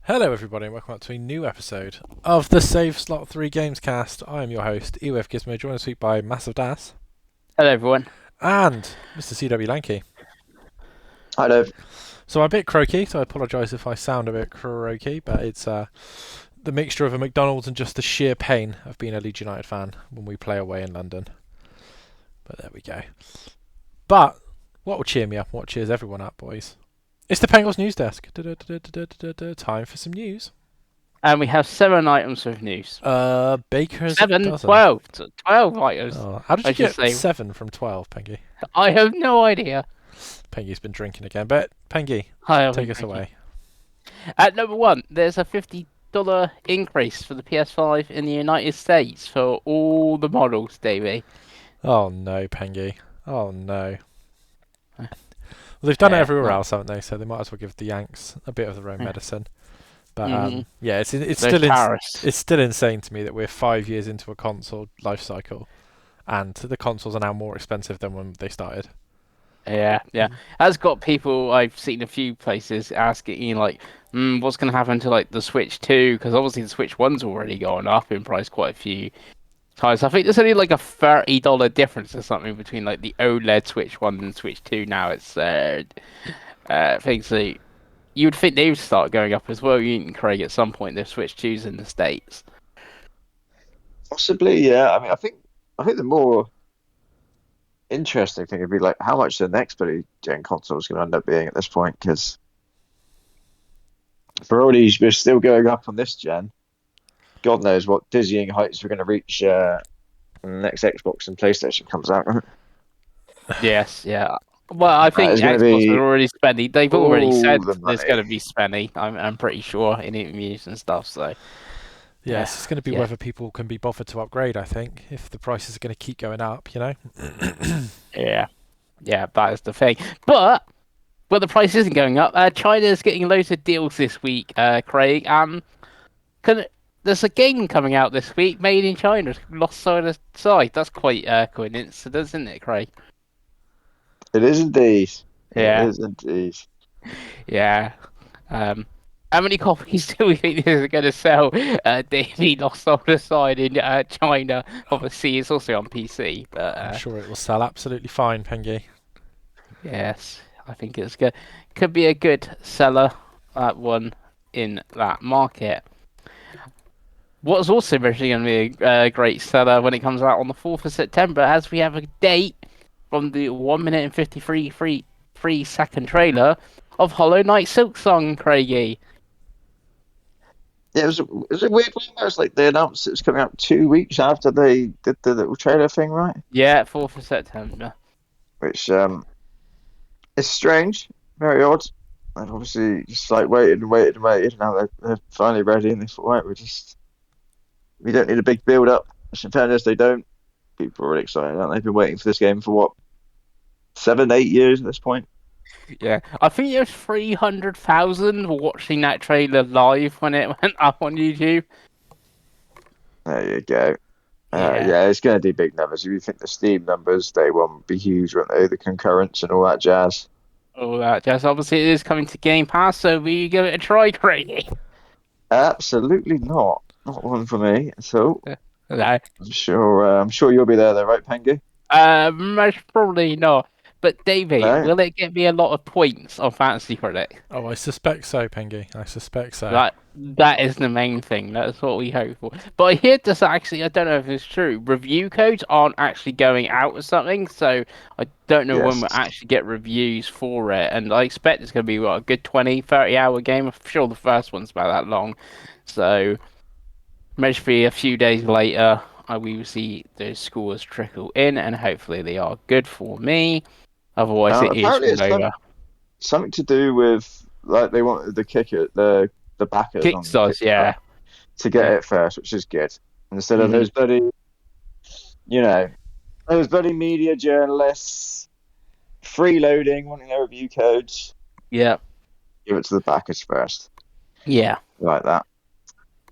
Hello, everybody, and welcome back to a new episode of the Save Slot 3 Gamescast. I am your host, EWF Gizmo, joined this week by Massive Das Hello, everyone. and Mr. CW Lanky. Hi, Dave. So I'm a bit croaky, so I apologise if I sound a bit croaky, but it's the mixture of a McDonald's and just the sheer pain of being a Leeds United fan when we play away in London. But there we go. But what will cheer me up, what cheers everyone up, boys? It's the Pengals News Desk. Time for some news. And we have 7 items of news. Baker's 7, dozen. 12. 12 items. Oh, how did I you should get say. 7 from 12, Pengy? I have no idea. Pengy's been drinking again, but Pengy, take us away. At number 1, there's a $50 increase for the PS5 in the United States for all the models, Davey. Oh no, Pengy. Oh no. Well, they've done it everywhere else, haven't they? So they might as well give the Yanks a bit of their own medicine. But yeah, it's still insane to me that we're 5 years into a console life cycle, and the consoles are now more expensive than when they started. Yeah. That's got people I've seen a few places asking, like, what's going to happen to like the Switch 2? Because obviously the Switch 1's already gone up in price quite a few times. I think there's only like a $30 difference or something between like the OLED Switch 1 and Switch 2 now. It's things that you would think they would start going up as well, you and Craig, at some point. The Switch 2's in the States. Possibly, yeah. I think the more interesting thing would be like how much the next bloody gen console is going to end up being at this point. Because for all these, we're still going up on this gen. God knows what dizzying heights we're going to reach when the next Xbox and PlayStation comes out. Yes, yeah. Well, I think It's going to Xbox are be already spending. They've already all said the there's going money. to be spending. I'm pretty sure in interviews and stuff. So Yes, it's going to be yeah, whether people can be bothered to upgrade, I think, if the prices are going to keep going up, you know? yeah. That is the thing. But the price isn't going up. China's getting loads of deals this week, Craig. Can there's a game coming out this week made in China, Lost Side of Side. That's quite coincidence, isn't it, Craig? It is indeed. It Yeah, is indeed. yeah. Um, how many copies do we think this is going to sell? The Lost Side of Side in China. Obviously, it's also on PC, but I'm sure it will sell absolutely fine, Pengy. yes, I think it's good. Could be a good seller. That one in that market. What's also originally going to be a great seller when it comes out on the 4th of September, as we have a date from the 1 minute and 53 second trailer of Hollow Knight Silksong, Craigie. Yeah, it was a weird one. It was like they announced it was coming out 2 weeks after they did the little trailer thing, right? Yeah, 4th of September. Which is strange, very odd. And obviously just like waited and waited and waited. Now they're finally ready, and they thought, right, we don't need a big build up. Which in fairness, they don't. People are really excited, aren't they? They've been waiting for this game for what, 7, 8 years at this point. Yeah, I think there's 300,000 watching that trailer live when it went up on YouTube. There you go. Yeah, Yeah, it's going to do big numbers. If you think the Steam numbers, they won't be huge, won't they? The concurrence and all that jazz. all that jazz. Obviously, it is coming to Game Pass, so will you give it a try, Craigie? Absolutely not. Not one for me. So No. I'm sure you'll be there, though, right, Pengu? Most probably not. But Davey, No. will it get me a lot of points on Fantasy Critic? Oh, I suspect so, Pengy. I suspect so. That is the main thing. That's what we hope for. But I hear this actually. I don't know if it's true. Review codes aren't actually going out or something. So I don't know when we'll Yes. actually get reviews for it. And I expect it's going to be a good 20, 30 hour game. I'm sure the first one's about that long. So maybe a few days later, we will see those scores trickle in, and hopefully they are good for me. Otherwise, it is Apparently, all it's over. something to do with like they wanted the kicker, the backers on Kickstarters, Kickstarter yeah. to get Yeah. it first, which is good. Instead of hmm you know, those bloody media journalists freeloading, wanting their review codes, Yeah. give it to the backers first, Yeah. like that.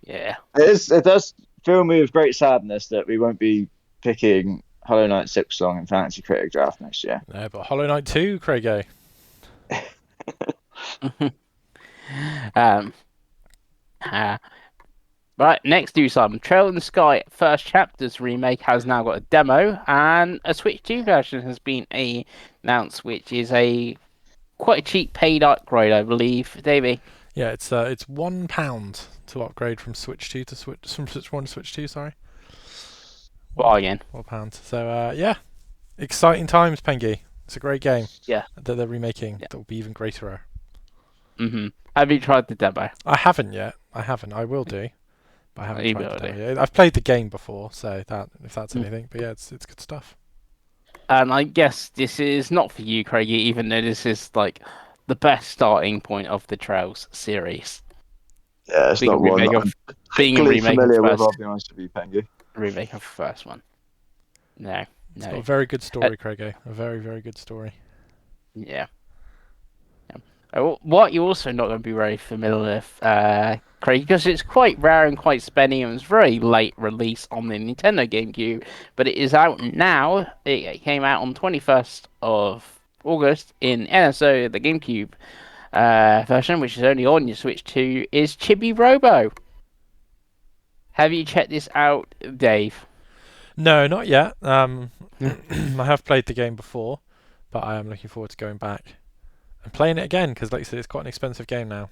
Yeah. It does fill me with great sadness that we won't be picking Hollow Knight Six Song in Fantasy Critic Draft next year. No, but Hollow Knight 2, Craigo. um, Uh, right, next news item. Trail in the Sky First Chapters remake has now got a demo, and a Switch 2 version has been announced, which is a quite a cheap paid upgrade, I believe. Davey. Yeah, it's £1 to upgrade from Switch 1 to Switch 2. Sorry, Bargain. £1. So yeah, exciting times, Pengy. It's a great game Yeah. that they're remaking. Yeah. That will be even greater. Have you tried the demo? I haven't yet. I haven't. I will do, but I haven't You tried will the demo do. yet. I've played the game before, so that if that's Mm. anything. But yeah, it's good stuff. And I guess this is not for you, Craigie, even though this is like the best starting point of the Trails series. Yeah, it's Being a not one remake that of I'm being a particularly remake of familiar with, first I'll be honest with you, Pengu. remake of first one. No, It's got a no. very good Uh, story, Craigie. A very, very good story. yeah. Yeah. What you're also not going to be very familiar with, Craig, because it's quite rare and quite spenny, and it was very late release on the Nintendo GameCube, but it is out now. It came out on 21st of August in NSO, the GameCube version, which is only on your Switch 2, is Chibi Robo. Have you checked this out, Dave? No, not yet. Yeah. I have played the game before, but I am looking forward to going back and playing it again because, like you said, it's quite an expensive game now.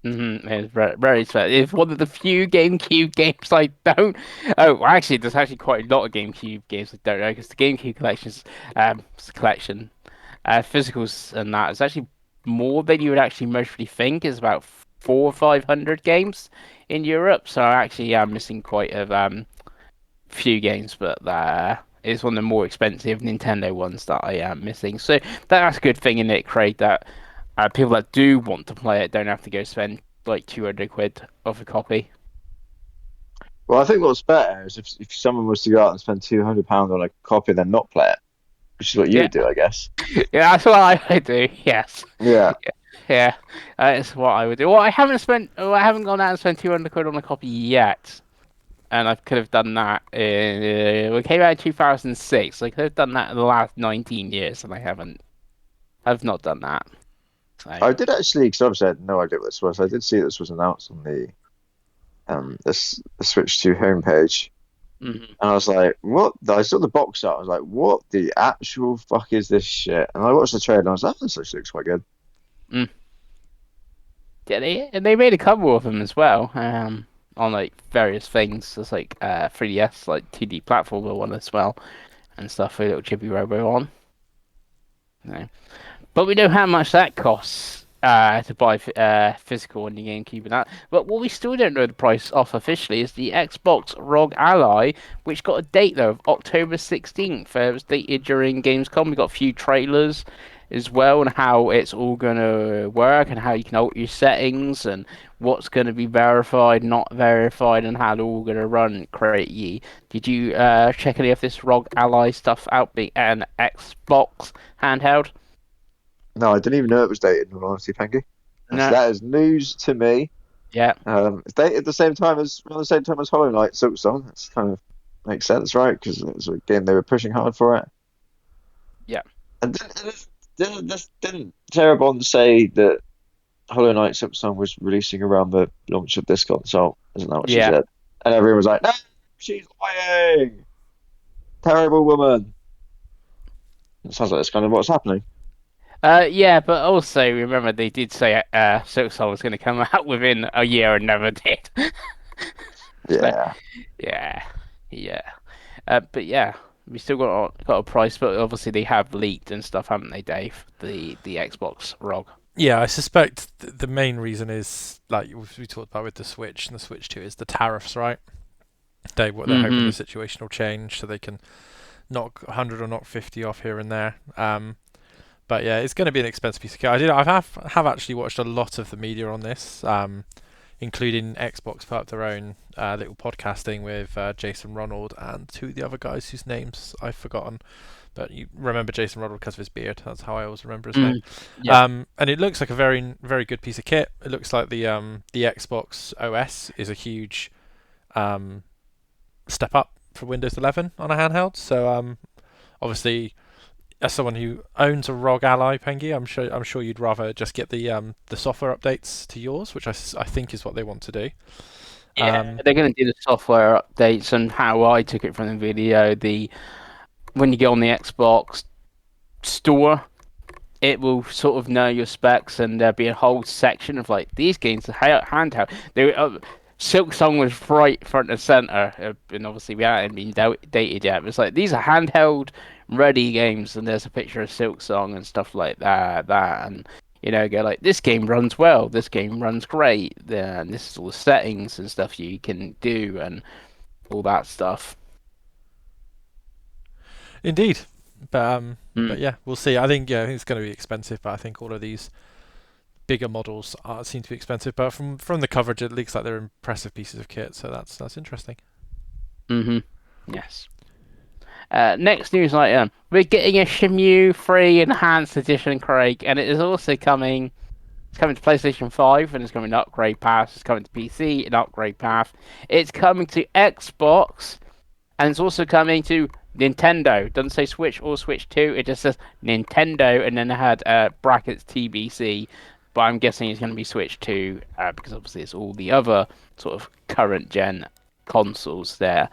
It's very, very expensive. It's one of the few GameCube games I don't. Oh, well, actually, there's actually quite a lot of GameCube games I don't know because the GameCube collection's it's a collection, physicals and that is actually more than you would actually mostly think. It's about 400 or 500 games in Europe. So I actually am missing quite a few games, but it's one of the more expensive Nintendo ones that I am missing. So that's a good thing in it, Craig. That people that do want to play it don't have to go spend like 200 quid of a copy. Well, I think what's better is if someone was to go out and spend £200 on a copy and then not play it, which is what you Yeah, would do, I guess. yeah, that's what I would do. Yes, Yeah. yeah, that's what I would do. Well, I haven't spent, I haven't gone out and spent 200 quid on a copy yet, and I could have done that. It came out in 2006. I could have done that in the last 19 years, and I haven't. I've not done that. So. I did actually, because obviously I had no idea what this was. I did see this was announced on the Switch 2 homepage. Mhm. And I was like, what? I saw the box art. I was like, what the actual fuck is this shit? And I watched the trailer and I was like, this actually looks quite good. Mm. Yeah, they made a couple of them as well. On like various things. There's like 3DS, like 2D platformer one as well, and stuff with a little chibi robo on. No. But we know how much that costs to buy physical on the GameCube and that. But what we still don't know the price off officially is the Xbox ROG Ally, which got a date though of October 16th. It was dated during Gamescom. We got a few trailers as well, and how it's all gonna work, and how you can alter your settings, and what's gonna be verified, not verified, and how they're all gonna run. Crazy. Did you check any of this ROG Ally stuff out? Being an Xbox handheld? No, I didn't even know it was dated, in all honesty, Pengu. No. That is news to me. Yeah. It's dated at the same time as around the same time as Hollow Knight Silk Song. That's kind of makes sense, right? Because it was a game they were pushing hard for it. Yeah. And didn't Terabon say that Hollow Knight Silk Song was releasing around the launch of this console? Isn't that what she Yeah. said? And everyone was like, no, she's lying. Terrible woman. It sounds like that's kind of what's happening. Yeah, but also remember they did say Silk Soul was going to come out within a year and never did. So Yeah. yeah, yeah. But yeah, we still got a price, but obviously they have leaked and stuff, haven't they, Dave? The Xbox ROG. Yeah, I suspect the main reason is, like we talked about with the Switch and the Switch 2, is the tariffs, right? What they're hoping the situation will change so they can knock 100 or knock 50 off here and there. But yeah, it's going to be an expensive piece of kit. I have actually watched a lot of the media on this, including Xbox put up their own little podcasting with Jason Ronald and two of the other guys whose names I've forgotten. But you remember Jason Ronald because of his beard. That's how I always remember his name. Yeah. And it looks like a very, very good piece of kit. It looks like the Xbox OS is a huge step up for Windows 11 on a handheld. So obviously, as someone who owns a ROG Ally, Pengy, I'm sure you'd rather just get the software updates to yours, which I think is what they want to do. Yeah, they're going to do the software updates and how I took it from the video. When you go on the Xbox store, it will sort of know your specs, and there'll be a whole section of like these games are handheld. Silk Song was right front and center, and obviously we hadn't been dated yet. It was like these are handheld ready games, and there's a picture of Silk Song and stuff like that. And go like this game runs well, this game runs great, and this is all the settings and stuff you can do, and all that stuff. Indeed, but yeah, we'll see. I think it's going to be expensive, but I think all of these bigger models seem to be expensive. But from the coverage, it looks like they're impressive pieces of kit, so that's interesting. Yes. Next news item: we're getting a Shenmue 3 Enhanced Edition, Craig, and it is also coming. It's coming to PlayStation 5, and it's coming to Upgrade Path. It's coming to PC and Upgrade Path. It's coming to Xbox, and it's also coming to Nintendo. It doesn't say Switch or Switch 2. It just says Nintendo, and then it had brackets TBC. But I'm guessing it's going to be Switch 2 because obviously it's all the other sort of current gen consoles there.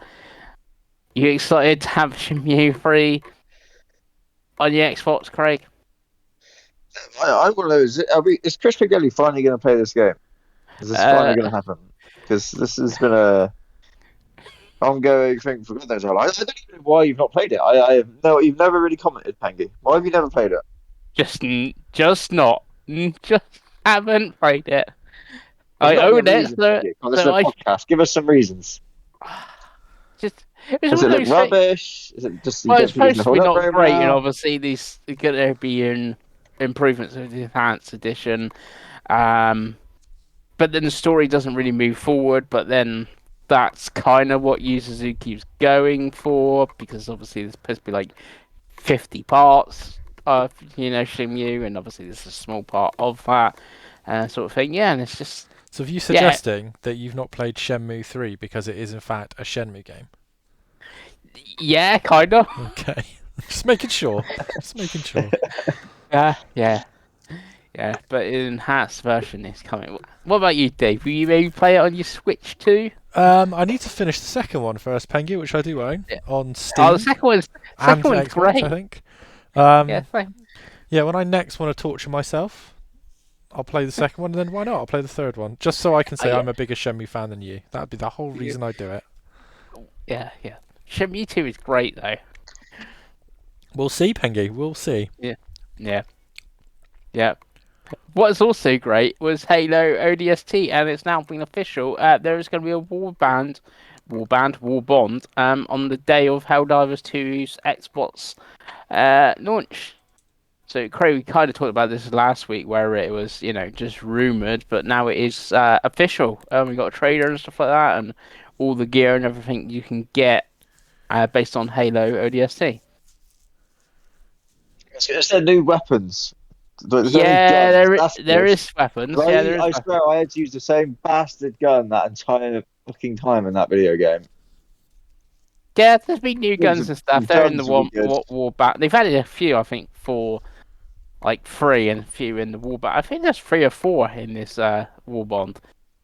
You excited to have Shenmue 3 on your Xbox, Craig? I want to know, is Chris McGilly finally going to play this game? Is this finally going to happen? Because this has been a ongoing thing for God knows how long. I don't even know why you've not played it. I have no, you've never really commented, Pengy. Why have you never played it? Just not. Just haven't played it. There's I gotta be a own it, reason, Pengy. This is a podcast. Give us some reasons. just it's Does one it of look those things. rubbish? Is it just you Well, don't it's think it's supposed gonna to be hold up not very great, and well? obviously these are going to be improvements of the Enhanced Edition. But then the story doesn't really move forward. But then that's kind of what Yu Suzuki's going for, because obviously there's supposed to be like 50 parts of Shenmue, and obviously this is a small part of that sort of thing. Yeah, and it's just So, are you suggesting that you've not played Shenmue 3 because it is in fact a Shenmue game? yeah, kind of. Okay, just making sure. Just making sure. Yeah. But an enhanced version is coming. What about you, Dave? Will you maybe play it on your Switch too? I need to finish the second one first, Pengy, which I do own on Steam. Oh, the second one's and one's Xbox, great. I think. Yeah, same. Yeah, when I next want to torture myself, I'll play the second one, and then why not? I'll play the third one, just so I can say yeah. I'm a bigger Shenmue fan than you. That'd be the whole reason I do it. Yeah. Shenmue 2 is great though. We'll see, Pengy. We'll see. Yeah. What's also great was Halo ODST, and it's now been official. There is going to be a War Bond, on the day of Helldivers 2's Xbox launch. So, Craig, we kind of talked about this last week, where it was, just rumored, but now it is official. We got a trailer and stuff like that, and all the gear and everything you can get based on Halo ODST. Is there new weapons? There's Yeah, only guns. there is weapons. I, Yeah, there is. I swear I had to use the same bastard gun that entire fucking time in that video game. Yeah, there's been new guns and stuff. They're in the Guns would be good. war back. They've added a few, I think, for like 3 and a few in the war back. I think there's 3 or 4 in this war bond,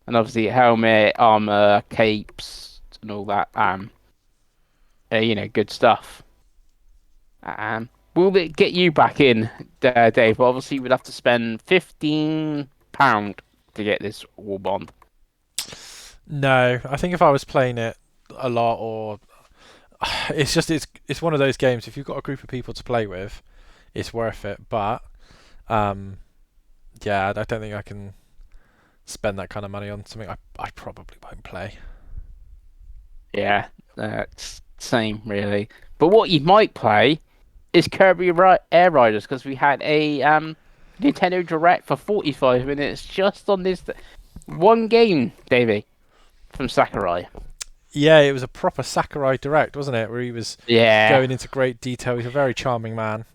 and obviously helmet, armor, capes, and all that. Good stuff. Will it get you back in, Dave? Obviously, we'd have to spend £15 to get this war bond. No, I think if I was playing it a lot, or it's one of those games. If you've got a group of people to play with, it's worth it. But yeah, I don't think I can spend that kind of money on something I probably won't play. Yeah, it's same really. But what you might play is Kirby Air Riders, because we had a Nintendo Direct for 45 minutes just on this one game, Davey, from Sakurai. Yeah, it was a proper Sakurai Direct, wasn't it? Where he was going into great detail. He's a very charming man.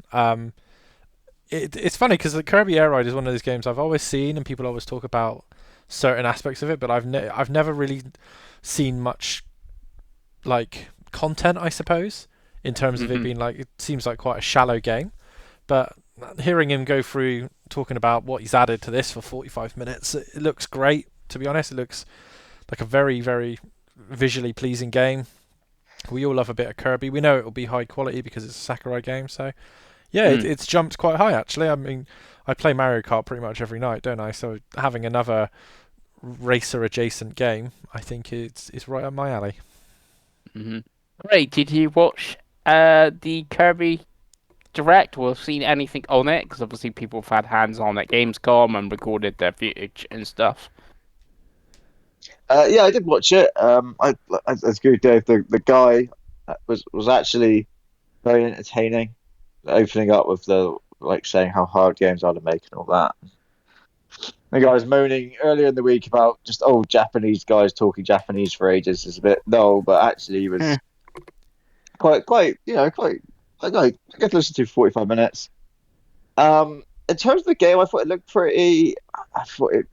It's funny because the Kirby Air Ride is one of those games I've always seen, and people always talk about certain aspects of it, but I've never really seen much like content, I suppose, in terms of it being like, it seems like quite a shallow game. But hearing him go through talking about what he's added to this for 45 minutes, it looks great. To be honest, it looks like a very, very visually pleasing game. We all love a bit of Kirby. We know it will be high quality because it's a Sakurai game. So yeah, it's jumped quite high actually. I mean, I play Mario Kart pretty much every night, don't I? So having another racer adjacent game, I think it's right up my alley. Mm-hmm. Great. Did you watch the Kirby Direct or seen anything on it? Because obviously people have had hands on at Gamescom and recorded their footage and stuff. Yeah, I did watch it. As good, Dave. The guy was actually very entertaining. Opening up with the like saying how hard games are to make and all that. The guy was moaning earlier in the week about just old Japanese guys talking Japanese for ages is a bit dull, but actually he Hmm. was quite quite. I get to listen to 45 minutes. In terms of the game, I thought it looked pretty. I thought it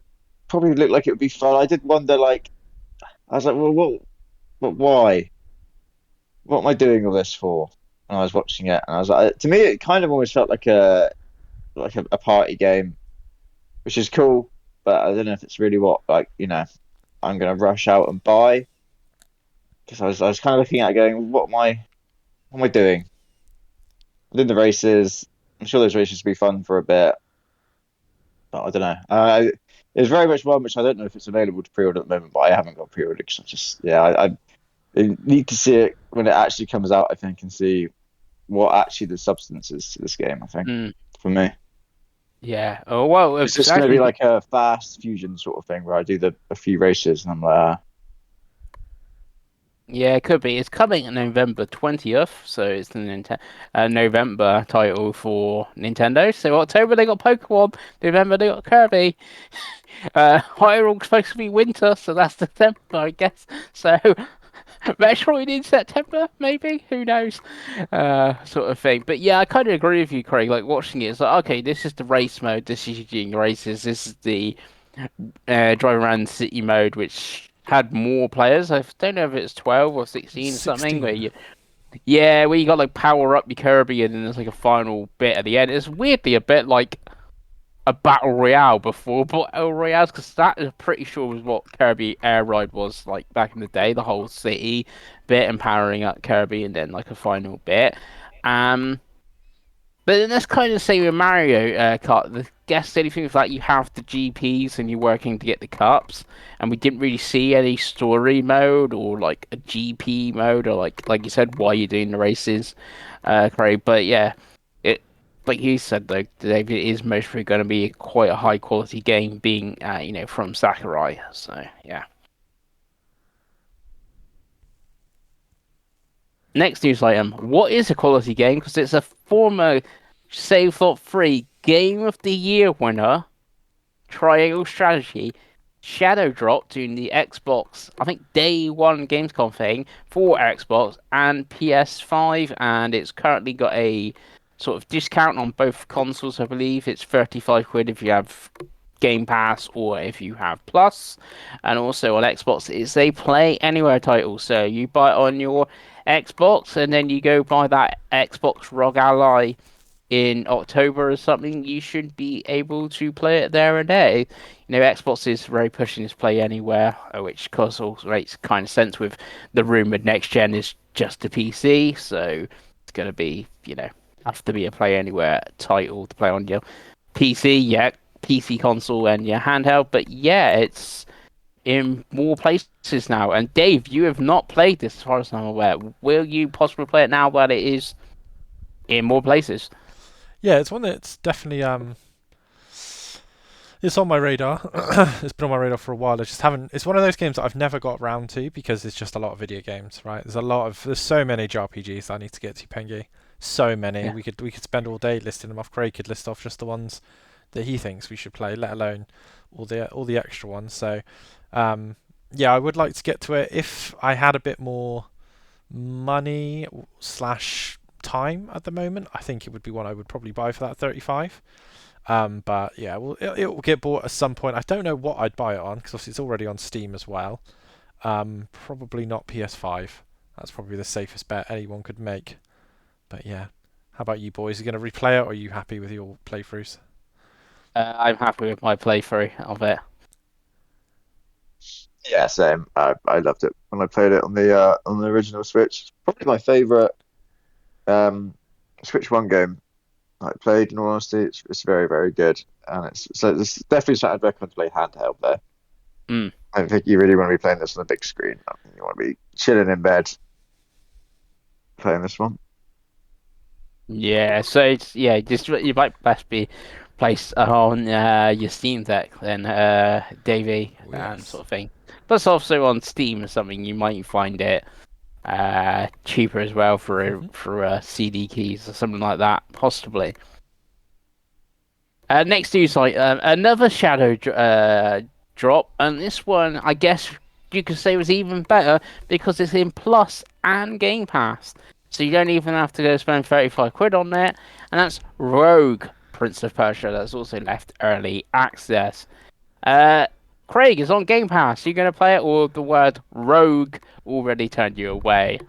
probably looked like it would be fun. I did wonder, like, I was like, well, what, why? What am I doing all this for? And I was watching it, and I was like, to me, it kind of almost felt like a party game, which is cool, but I don't know if it's really what I'm gonna rush out and buy because I was kind of looking at it going, what am I doing? I did the races. I'm sure those races will be fun for a bit, but I don't know. It's very much one which I don't know if it's available to pre-order at the moment, but I haven't got pre-ordered because I need to see it when it actually comes out, I think, and see what actually the substance is to this game, I think, Hmm. for me. Yeah. Oh well, It's it's just going to be actually like a fast fusion sort of thing where I do a few races and I'm like, yeah, it could be. It's coming on November 20th, so it's the November title for Nintendo. So October they got Pokemon, November they got Kirby. Higher all supposed to be winter, so that's December, I guess. So Metroid in September, maybe? Who knows? Sort of thing. But yeah, I kind of agree with you, Craig. Like watching it, it's like, okay, this is the race mode. This is you doing races. This is the driving around the city mode, which had more players. I don't know if it's 12 or 16 or something. 16. Where you got like power up your Kirby, and then there's like a final bit at the end. It's weirdly a bit like a battle royale before battle royales, because that is pretty sure was what Kirby Air Ride was like back in the day. The whole city bit and powering up Kirby, and then like a final bit. Um, but then that's kind of the same with Mario Kart. The guess anything with that you have the GPs and you're working to get the cups, and we didn't really see any story mode or like a GP mode or like you said why you're doing the races, Craig. But yeah, it like you said though, David, it is mostly going to be quite a high quality game, being from Sakurai. So yeah. Next news item: what is a quality game? Because it's a former Save Thought 3 Game of the Year winner, Triangle Strategy, Shadow Drop during the Xbox, I think day one Gamescom thing for Xbox and PS5, and it's currently got a sort of discount on both consoles. I believe it's 35 quid if you have Game Pass or if you have Plus, and also on Xbox it's a Play Anywhere title. So you buy it on your Xbox, and then you go buy that Xbox ROG Ally in October or something, you should be able to play it there and there. Xbox is very pushing this Play Anywhere, which of course also makes kind of sense with the rumored next gen is just a PC, so it's going to be, have to be a Play Anywhere title to play on your PC, yeah, PC console and your handheld. But yeah, it's in more places now. And Dave, you have not played this as far as I'm aware. Will you possibly play it now that it is in more places? Yeah, it's one that's definitely it's on my radar. It's been on my radar for a while. I just haven't. It's one of those games that I've never got round to because it's just a lot of video games, right? There's so many JRPGs that I need to get to, Pengi. So many. Yeah. We could spend all day listing them off. Craig could list off just the ones that he thinks we should play, let alone all the extra ones. So, yeah, I would like to get to it if I had a bit more money slash time at the moment. I think it would be one I would probably buy for that 35. But yeah, well, it will get bought at some point. I don't know what I'd buy it on because obviously it's already on Steam as well. Probably not PS5. That's probably the safest bet anyone could make. But yeah, How about you boys? Are you going to replay it, or are you happy with your playthroughs? I'm happy with my playthrough of it. Yeah, same. I loved it when I played it on the original Switch. It's probably my favorite um Switch One game I played. In all honesty, it's very very good, and it's definitely something I'd recommend to play handheld there. Mm. I don't think you really want to be playing this on the big screen. I think you want to be chilling in bed playing this one. Yeah, so it's just you might best be placed on your Steam Deck then, Davey, Oh, yes. sort of thing. But also on Steam or something, you might find it cheaper as well for CD keys or something like that, possibly. Next news site, another drop, and this one I guess you could say was even better because it's in Plus and Game Pass, so you don't even have to go spend 35 quid on it. And that's Rogue Prince of Persia. That's also left early access. Uh, Craig is on Game Pass. Are you going to play it, or the word Rogue already turned you away?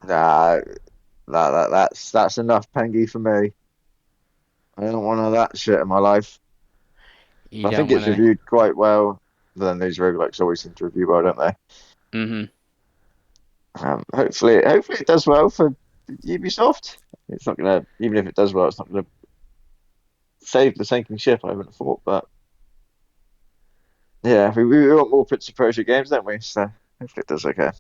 Nah, that's enough Pengy for me. I don't want all that shit in my life. You I think don't it's want to. reviewed quite well. But then these roguelikes always seem to review well, don't they? Hmm. Hopefully it does well for Ubisoft. It's not gonna, even if it does well, it's not gonna save the sinking ship. I haven't thought, but yeah, we want more Prince of Persia games, don't we? So hopefully it does okay.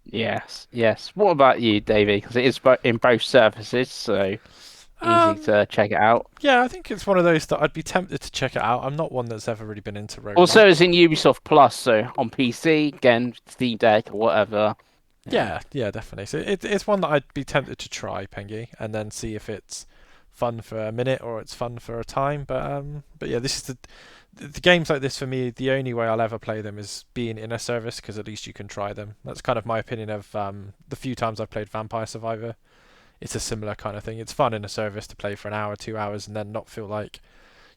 Yes, yes. What about you, Davey? Because it is in both services, so easy Um, to check it out. yeah, I think it's one of those that I'd be tempted to check it out. I'm not one that's ever really been into Also, it's roguelikes. in Ubisoft Plus, so on PC, again, Steam Deck or whatever. Yeah. Yeah, definitely. So it's one that I'd be tempted to try, Pengy, and then see if it's fun for a minute or it's fun for a time. But yeah, this is the games like this for me. The only way I'll ever play them is being in a service because at least you can try them. That's kind of my opinion of the few times I've played Vampire Survivor. It's a similar kind of thing. It's fun in a service to play for an hour, 2 hours, and then not feel like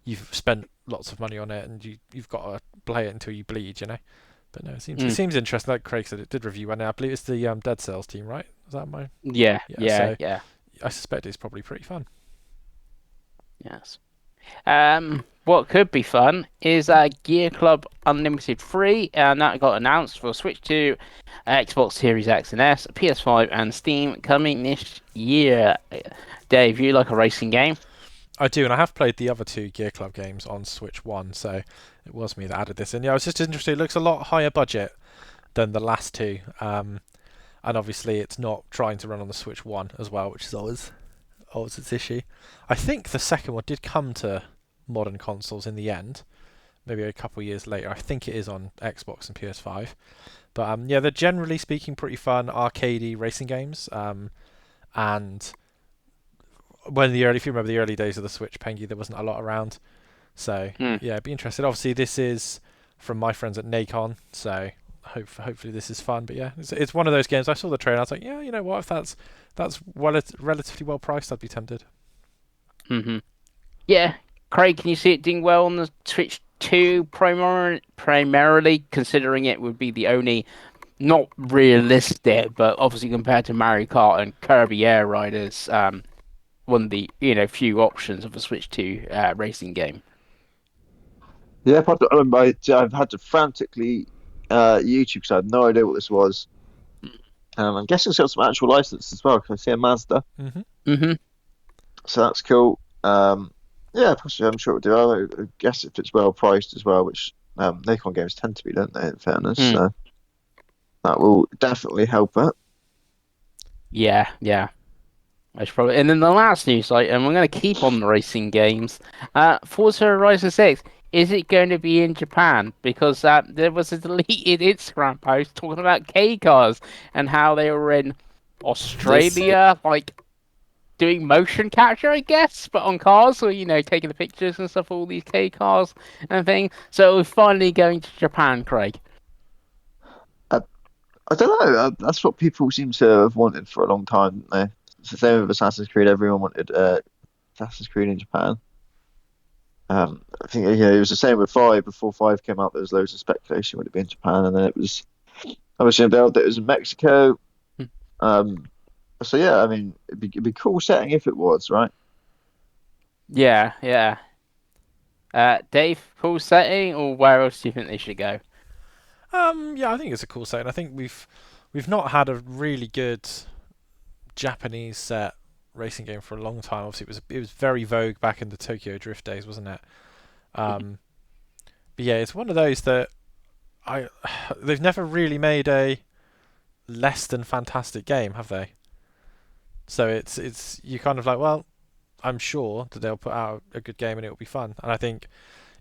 you've spent lots of money on it and you've got to play it until you bleed. But no, it Mm. seems interesting. Like Craig said, it did review one. I believe it's the Dead Cells team, right? Is that my? Yeah, Yeah. yeah, So yeah. I suspect it's probably pretty fun. Yes. What could be fun is Gear Club Unlimited Free, and that got announced for Switch 2, Xbox Series X and S, PS5, and Steam coming this year. Dave, you like a racing game? I do, and I have played the other two Gear Club games on Switch One, so it was me that added this in. Yeah, I was just interested. It looks a lot higher budget than the last two, and obviously it's not trying to run on the Switch One as well, which is always its issue. I think the second one did come to modern consoles in the end, maybe a couple of years later. I think it is on Xbox and PS5. But yeah, they're generally speaking pretty fun, arcadey racing games. And if you remember the early days of the Switch, Pengy, there wasn't a lot around. So Hmm. yeah, I'd be interested. Obviously, this is from my friends at Nacon, so hopefully this is fun. But yeah, it's one of those games. I saw the trailer, I was like, yeah, you know what? If that's relatively well priced, I'd be tempted. Hmm. Yeah, Craig, can you see it doing well on the Switch 2 primarily, considering it would be the only not realistic, but obviously compared to Mario Kart and Kirby Air Riders, one of the few options of a Switch 2 racing game. Yeah, I've had to frantically YouTube because I had no idea what this was. I'm guessing it's got some actual license as well because I see a Mazda, Hmm. Hmm. so that's cool. Yeah, possibly I'm sure it'll do. I guess if it's well priced as well, which Nikon games tend to be, don't they? In fairness, Mm. so that will definitely help it. Yeah, yeah. That's probably. And then the last news item, we're going to keep on the racing games. Forza Horizon 6, is it going to be in Japan? Because there was a deleted Instagram post talking about K cars and how they were in This Australia, like doing motion capture, I guess, but on cars, so taking the pictures and stuff, of all these K cars and things. So we're finally going to Japan, Craig. I, I don't know. That's what people seem to have wanted for a long time, didn't they? It's the same with Assassin's Creed. Everyone wanted Assassin's Creed in Japan. I think it was the same with Five. Before Five came out, there was loads of speculation would it be in Japan, and then it was obviously unveiled that it was in Mexico. Um, So yeah, I mean, it'd be cool setting if it was, right? Yeah, yeah. Dave, cool setting, or where else do you think they should go? Yeah, I think it's a cool setting. I think we've not had a really good Japanese set racing game for a long time. Obviously, it was very vogue back in the Tokyo Drift days, wasn't it? Um, but yeah, it's one of those that I they've never really made a less than fantastic game, have they? So it's you kind of like, well, I'm sure that they'll put out a good game and it'll be fun. And I think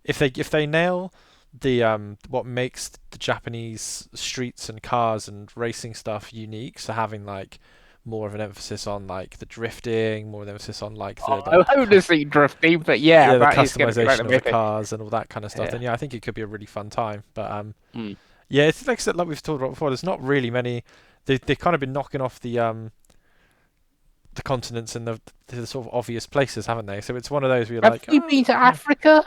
if they nail the what makes the Japanese streets and cars and racing stuff unique, so having like more of an emphasis on like the drifting, more of an emphasis on like Oh, the I hope to see drifting, but yeah, yeah, the that is going to be like customization the of the main thing. cars and all that kind of stuff, Yeah. then yeah, I think it could be a really fun time. But Mm. yeah, it's like I said, like we've talked about before. There's not really many. They've kind of been knocking off the continents and the sort of obvious places, haven't they? So it's one of those where you're Have like, you oh been to yeah. Africa?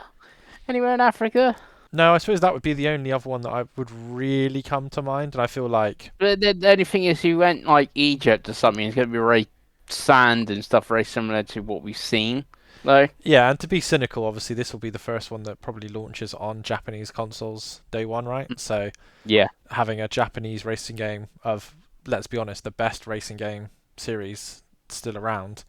Anywhere in Africa? No, I suppose that would be the only other one that I would really come to mind, and I feel like But the only thing is, you went like Egypt or something. It's going to be very sand and stuff, very similar to what we've seen, though. yeah. And to be cynical, obviously this will be the first one that probably launches on Japanese consoles day one, right? So Yeah. having a Japanese racing game of, let's be honest, the best racing game series still around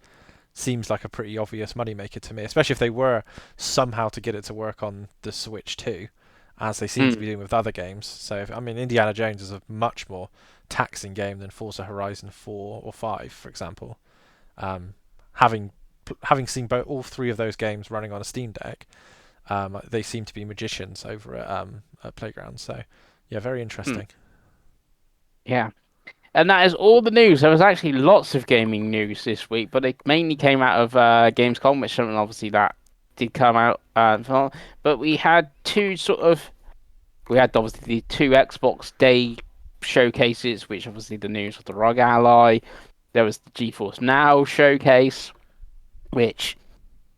seems like a pretty obvious moneymaker to me, especially if they were somehow to get it to work on the Switch too, as they seem to be Mm. doing with other games. So, I mean, Indiana Jones is a much more taxing game than Forza Horizon 4 or 5, for example. Um, having having seen all three of those games running on a Steam Deck, they seem to be magicians over at Playground. So, yeah, very Mm. interesting. Yeah. And that is all the news. There was actually lots of gaming news this week, but it mainly came out of Gamescom, which something obviously that did come out. But we had we had obviously the two Xbox Day showcases, which obviously the news of the ROG Ally. There was the GeForce Now showcase, which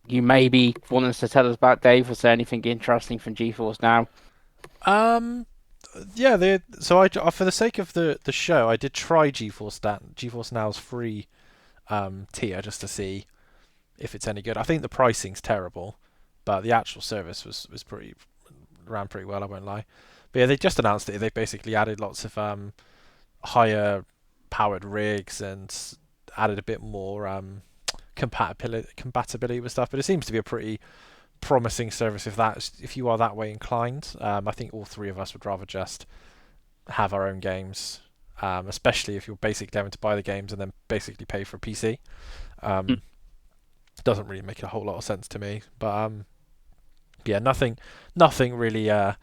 you maybe want us to tell us about, Dave. Was there anything interesting from GeForce Now? Um, yeah, so for the sake of the show, I did try GeForce Now's free tier just to see if it's any good. I think the pricing's terrible, but the actual service was pretty ran pretty well. I won't lie. But yeah, they just announced it. They basically added lots of higher powered rigs and added a bit more compatibility with stuff. But it seems to be a pretty promising service if you are that way inclined. I think all three of us would rather just have our own games, especially if you're basically having to buy the games and then basically pay for a PC. Mm. Um, doesn't really make a whole lot of sense to me. But yeah, nothing really that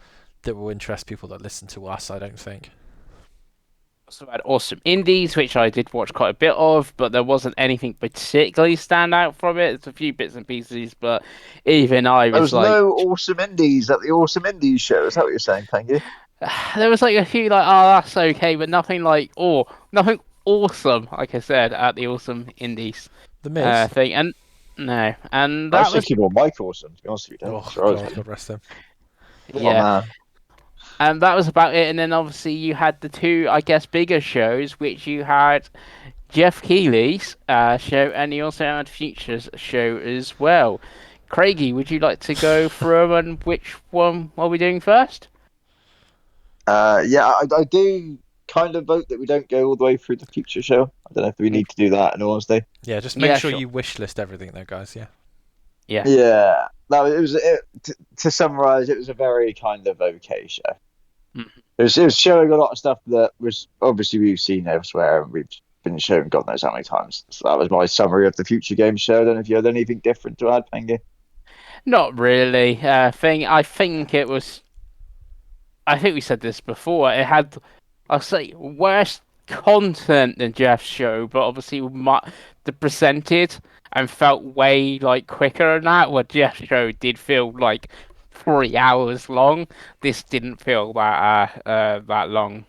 will interest people that listen to us. I don't think. Also had Awesome Indies, which I did watch quite a bit of, but there wasn't anything particularly stand out from it. It's a few bits and pieces, but even I There was was like, no Awesome Indies at the Awesome Indies show. Is that what you're saying, Pengy? there was like a few like, oh, that's okay, but nothing like, oh, nothing awesome, like I said, at the Awesome Indies The Miz. thing. And no, and I was that was, thinking more Mike Awesome, to be honest with you, Dave. Oh That's what I was God, thinking. God rest him. What a yeah. man. And that was about it. And then obviously you had the two, I guess, bigger shows, which you had Jeff Keighley's show, and you also had Future's show as well. Craigie, would you like to go through 'em, and which one are we doing first? Yeah, I do kind of vote that we don't go all the way through the future show. I don't know if we need to do that in all honesty. Yeah, just make Yeah, sure sure. you wish list everything though, guys. Yeah. Yeah. Yeah, no, to summarize, it was a very kind of okay show. Mhm. It was showing a lot of stuff that was obviously we've seen elsewhere and we've been shown God knows how many times. So that was my summary of the future game show. I don't know if you had anything different to add, Pengy. Not really. I think it was. I think we said this before. It had, I'll say, worse content than Jeff's show, but obviously the presented and felt way like quicker than that. What Jeff's show did feel like 3 hours long. This didn't feel that long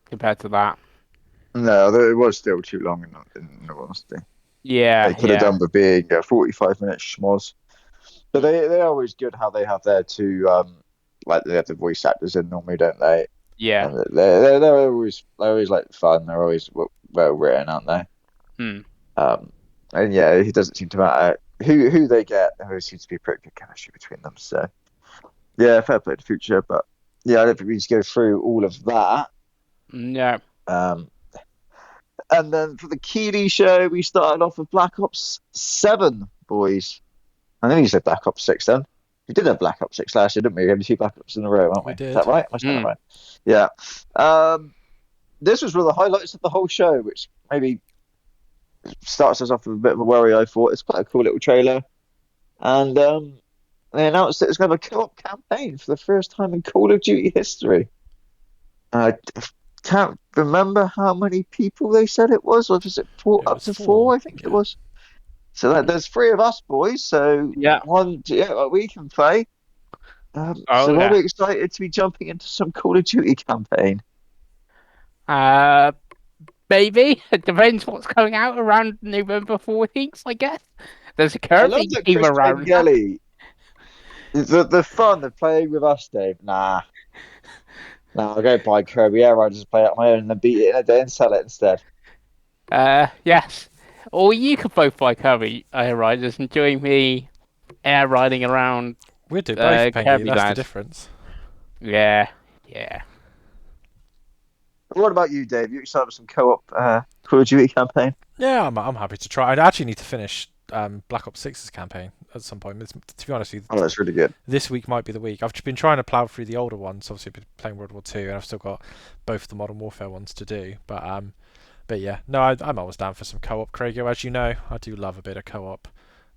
compared to that. No, it was still too long in all honesty. They Yeah, could have yeah, done with being 45 minute schmoz. But they're always good how they have their two like they have the voice actors in normally, don't they? yeah. And they're always like fun. They're always well written, aren't they? Hmm. And yeah, it doesn't seem to matter who they get. There always seems to be pretty good chemistry between them. So yeah, fair play to Future, but yeah, I don't think we need to go through all of that. No. Um, and then for the Keeley show, we started off with Black Ops 7, boys. I think you said Black Ops 6 then. We did have Black Ops 6 last year, didn't we? We had 2 Black Ops in a row, aren't we? We Is did. that right? Am I saying that Hmm. right? Yeah. This was one of the highlights of the whole show, which maybe starts us off with a bit of a worry, I thought. It's quite a cool little trailer. And they announced that it's going to have a co-op campaign for the first time in Call of Duty history. I can't remember how many people they said it was, or was it four, It up was to four, 4. I think it Yeah. was. So there's 3 of us, boys. So Yeah. we can play. Oh So are yeah. we excited to be jumping into some Call of Duty campaign? Maybe it depends what's coming out around November 14th. I guess there's a I love Kirby that game Chris around. Pengelly. The fun of playing with us, Dave. Nah, I'll go buy Kirby Air. I just play it on my own and then beat it in a day and sell it instead. Yes. Or you could both buy Kirby Air Riders and join me air riding around We'll do both, Pengy. Kirby That's the Land. difference. Yeah. Yeah. What about you, Dave? You excited for some co-op Call of Duty campaign? Yeah, I'm happy to try. I actually need to finish Black Ops 6's campaign at some point. To be honest with Oh, you, that's really good. this week might be the week. I've just been trying to plough through the older ones. Obviously, I've been playing World War Two, and I've still got both the Modern Warfare ones to do. But yeah, no, I'm always down for some co-op, Craigo. As you know, I do love a bit of co-op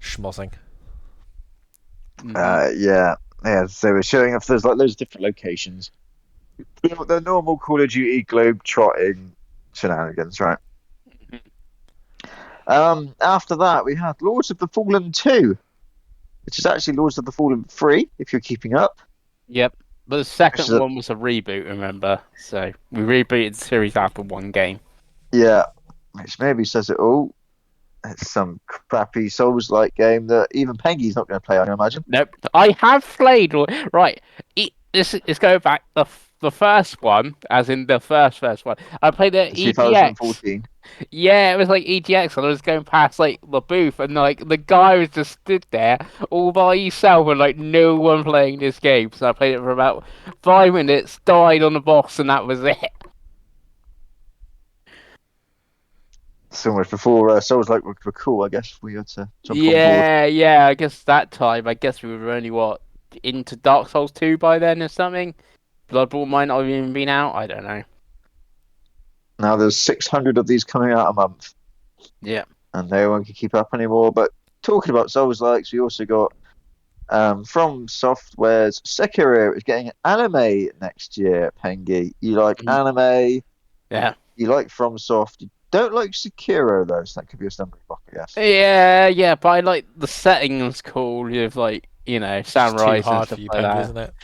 schmozzing. Yeah. So we're showing off. There's like loads of different locations. The normal Call of Duty globe trotting shenanigans, right? After that, we had Lords of the Fallen 2, which is actually Lords of the Fallen 3, if you're keeping up. Yep. But the Which is second one was a reboot, remember? So we rebooted the series after one game. yeah, which maybe says it all. It's some crappy Souls-like game that even Pengy's not going to play, I imagine. Nope. I have played. Right. This is going back the first one, as in the first one. I played it at EGX. 2014. Yeah, it was like EGX, and I was going past like the booth, and like the guy was just stood there all by himself, and like no one playing this game. So I played it for about 5 minutes, died on the boss, and that was it. So much before Souls-like were cool, I guess. We had to jump on board. Yeah. I guess that time, I guess we were only into Dark Souls 2 by then or something. Bloodborne might not have even been out. I don't know. Now there's 600 of these coming out a month. Yeah. And no one can keep up anymore. But talking about Souls-likes, we also got From Software's Sekiro is getting an anime next year, Pengy. You like anime? Yeah. You like FromSoft? You don't like Sekiro though, so that could be a stumbling block, I guess. Yeah, but I like the settings cool with like, It's samurais too hard and for stuff you, like Pengy, that. isn't it?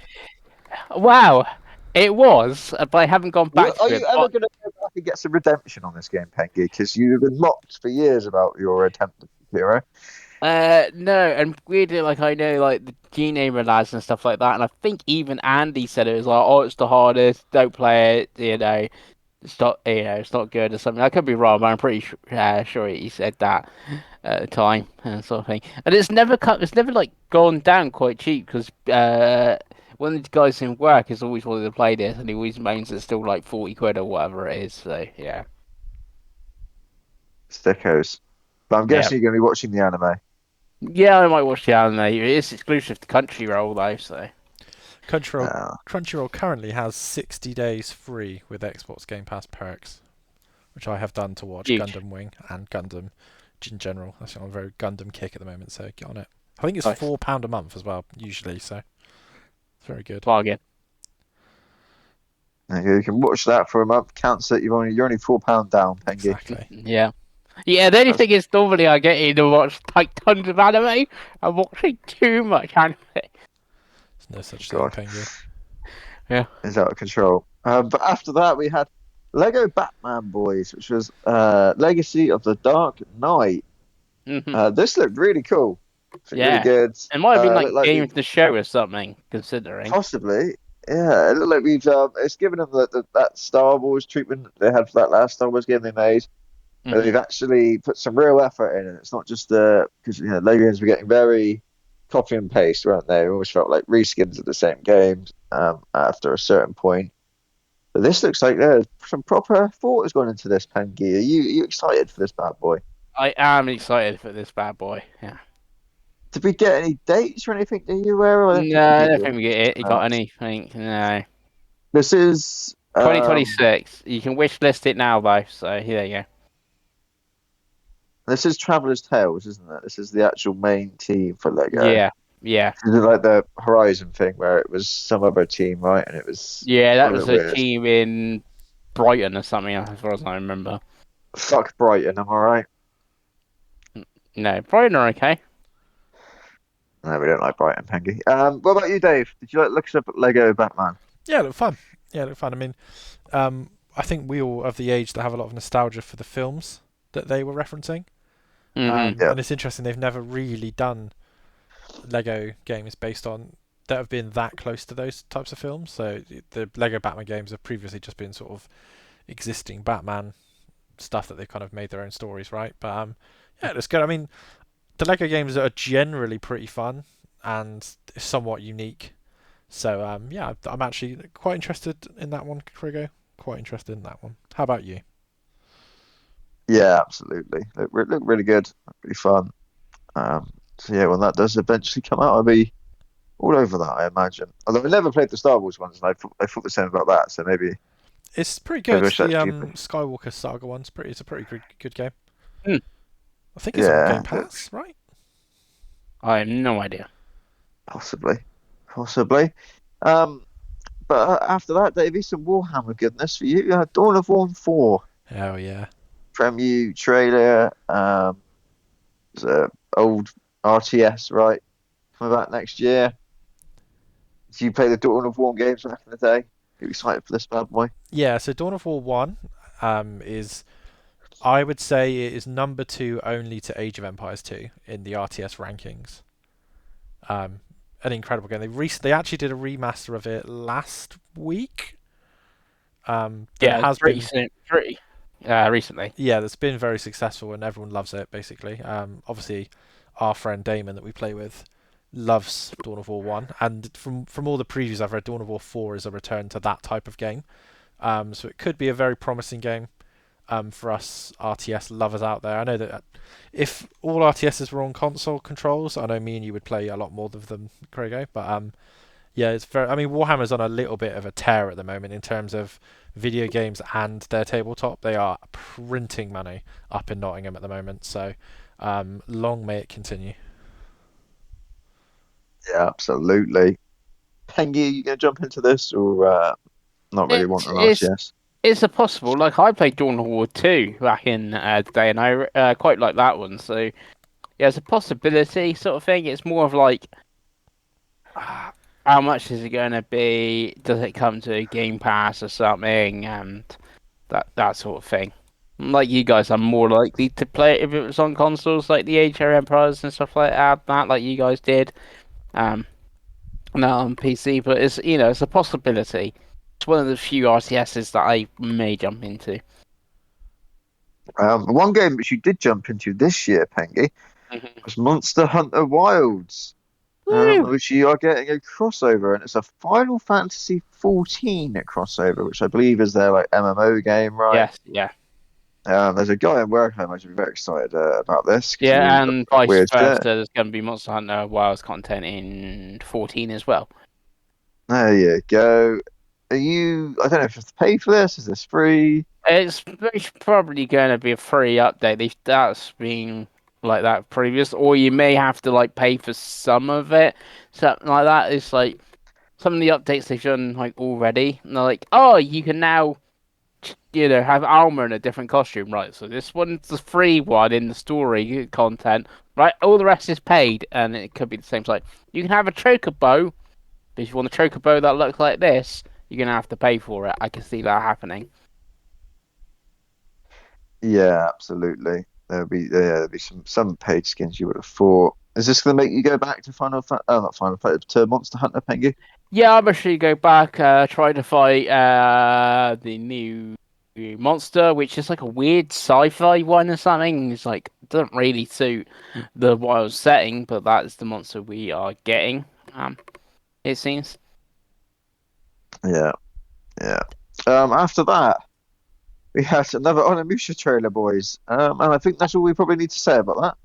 Wow. It was, but I haven't gone back Are to it. you ever going to go back and get some redemption on this game, Pengy? Because you've been mocked for years about your attempt at Sekiro. No, and weirdly, like I know, like the G-Namer lads and stuff like that, and I think even Andy said it was like, oh, it's the hardest, don't play it, it's not, it's not good or something. I could be wrong, but I'm pretty sure he said that at the time and sort of thing. And it's never like gone down quite cheap because one of the guys in work has always wanted to play this, and he always moans it's still like 40 quid or whatever it is. So yeah, Stickos. But I'm guessing you're going to be watching the anime. yeah, I might watch the anime. It is exclusive to Crunchyroll though, so. Crunchyroll currently has 60 days free with Xbox Game Pass perks, which I have done to watch Huge. Gundam Wing and Gundam in general. I'm on a very Gundam kick at the moment, so get on it. I think it's Nice. £4 a month as well, usually, so it's very good. Bargain. You can watch that for a month. Counts that you're only £4 down, Pengy. Exactly. Yeah. Yeah, the only thing is normally I get in to watch like tons of anime. I'm watching too much anime. There's no such thing, God. Penguin. Yeah. It's out of control. But after that, we had Lego Batman Boys, which was Legacy of the Dark Knight. Mm-hmm. This looked really cool. Yeah. Really good. It might have been like looked game of the show or something, considering. possibly. Yeah, it looked like we've it's given them that Star Wars treatment they had for that last Star Wars game they made. But they've actually put some real effort in, and it's not just because Lego games were getting very copy and paste, weren't they? It always felt like reskins of the same games after a certain point. But this looks like there's some proper thought has gone into this, Pengi. Are you excited for this bad boy? I am excited for this bad boy. Yeah. Did we get any dates or anything? Are you aware? I don't think we No, I did. don't think we get it. You got anything? No. This is 2026. You can wish list it now, though. So here you go. this is Traveller's Tales, isn't it? This is the actual main team for Lego. Yeah, yeah, Is it like the Horizon thing where it was some other team, right? And it was yeah. That a was bit a weird. team in Brighton or something, as far as I remember. Fuck Brighton, am I right? No, Brighton are okay. No, we don't like Brighton, Pengy. What about you, Dave? Did you like look up at Lego Batman? Yeah, it looked fun. Yeah, it looked fun. I mean, I think we all of the age that have a lot of nostalgia for the films that they were referencing. Mm-hmm. Yeah. And it's interesting, they've never really done Lego games based on that have been that close to those types of films. So the Lego Batman games have previously just been sort of existing Batman stuff that they've kind of made their own stories, right? But yeah, it's good. I mean, the Lego games are generally pretty fun and somewhat unique. So yeah, I'm actually quite interested in that one, Krigo. Quite interested in that one. How about you? Yeah, absolutely. Look really good, really fun. So yeah, when that does eventually come out, I'll be all over that, I imagine. Although I never played the Star Wars ones, and I thought the same about that. So It's pretty maybe good. I should The actually. Skywalker Saga one's pretty. It's a pretty good game. Hmm. I think it's on Yeah, Game Pass, right? I have no idea. possibly. Um, but after that, Davey, some Warhammer goodness for you. Dawn of War 4 Oh yeah. Preview trailer. It's a old RTS, right? Coming back next year. Did you play the Dawn of War games back in the day? Are you excited for this bad boy? Yeah. So Dawn of War 1 is, I would say, it is number 2 only to Age of Empires 2 in the RTS rankings. An incredible game. They actually did a remaster of it last week. That Yeah, has pretty been soon, recently. yeah, that's been very successful and everyone loves it basically. Obviously, our friend Damon that we play with loves Dawn of War 1, and from all the previews I've read, Dawn of War 4 is a return to that type of game. So it could be a very promising game for us RTS lovers out there. I know that if all RTSs were on console controls, I know me and you would play a lot more of them, Craigo. But yeah, it's very. I mean, Warhammer's on a little bit of a tear at the moment in terms of video games and their tabletop. They are printing money up in Nottingham at the moment. So long may it continue. Yeah, absolutely. Pengy, you gonna jump into this or not really It's wanting an it's RTS? it's a possible. Like I played Dawn of War 2 back in the day, and I quite like that one. So yeah, it's a possibility sort of thing. It's more of like how much is it going to be? Does it come to Game Pass or something? And that sort of thing. Like you guys, I'm more likely to play it if it was on consoles like the Age of Empires and stuff like that, like you guys did. Um, Now on PC, but it's a possibility. It's one of the few RTSs that I may jump into. One game which you did jump into this year, Pengy, was Monster Hunter Wilds, Woo! which you are getting a crossover, and it's a Final Fantasy 14 crossover, which I believe is their like MMO game, right? Yes, yeah, There's a guy in work I imagine be very excited about this because yeah, of and vice weird versa. shit. There's going to be Monster Hunter Wilds content in 14 as well. There you go. Are you? I don't know if you have to pay for this. Is this free? It's probably going to be a free update. That's been like that previous, or you may have to like pay for some of it, something like that. It's like some of the updates they've done like already. And they're like, oh, you can now have armor in a different costume, right? So this one's the free one in the story content, right? All the rest is paid, and it could be the same. Like you can have a chocobo, but if you want a chocobo that looks like this, you're gonna have to pay for it. I can see that happening. Yeah, absolutely. There'll be some paid skins you would have thought. Is this going to make you go back to not Final Fantasy, to Monster Hunter, Pengu? Yeah, I'm actually go back, try to fight the new monster, which is like a weird sci-fi one or something. It's like doesn't really suit the wild setting, but that's the monster we are getting. It seems. Yeah, yeah. After that, we had another Onimusha trailer, boys. And I think that's all we probably need to say about that.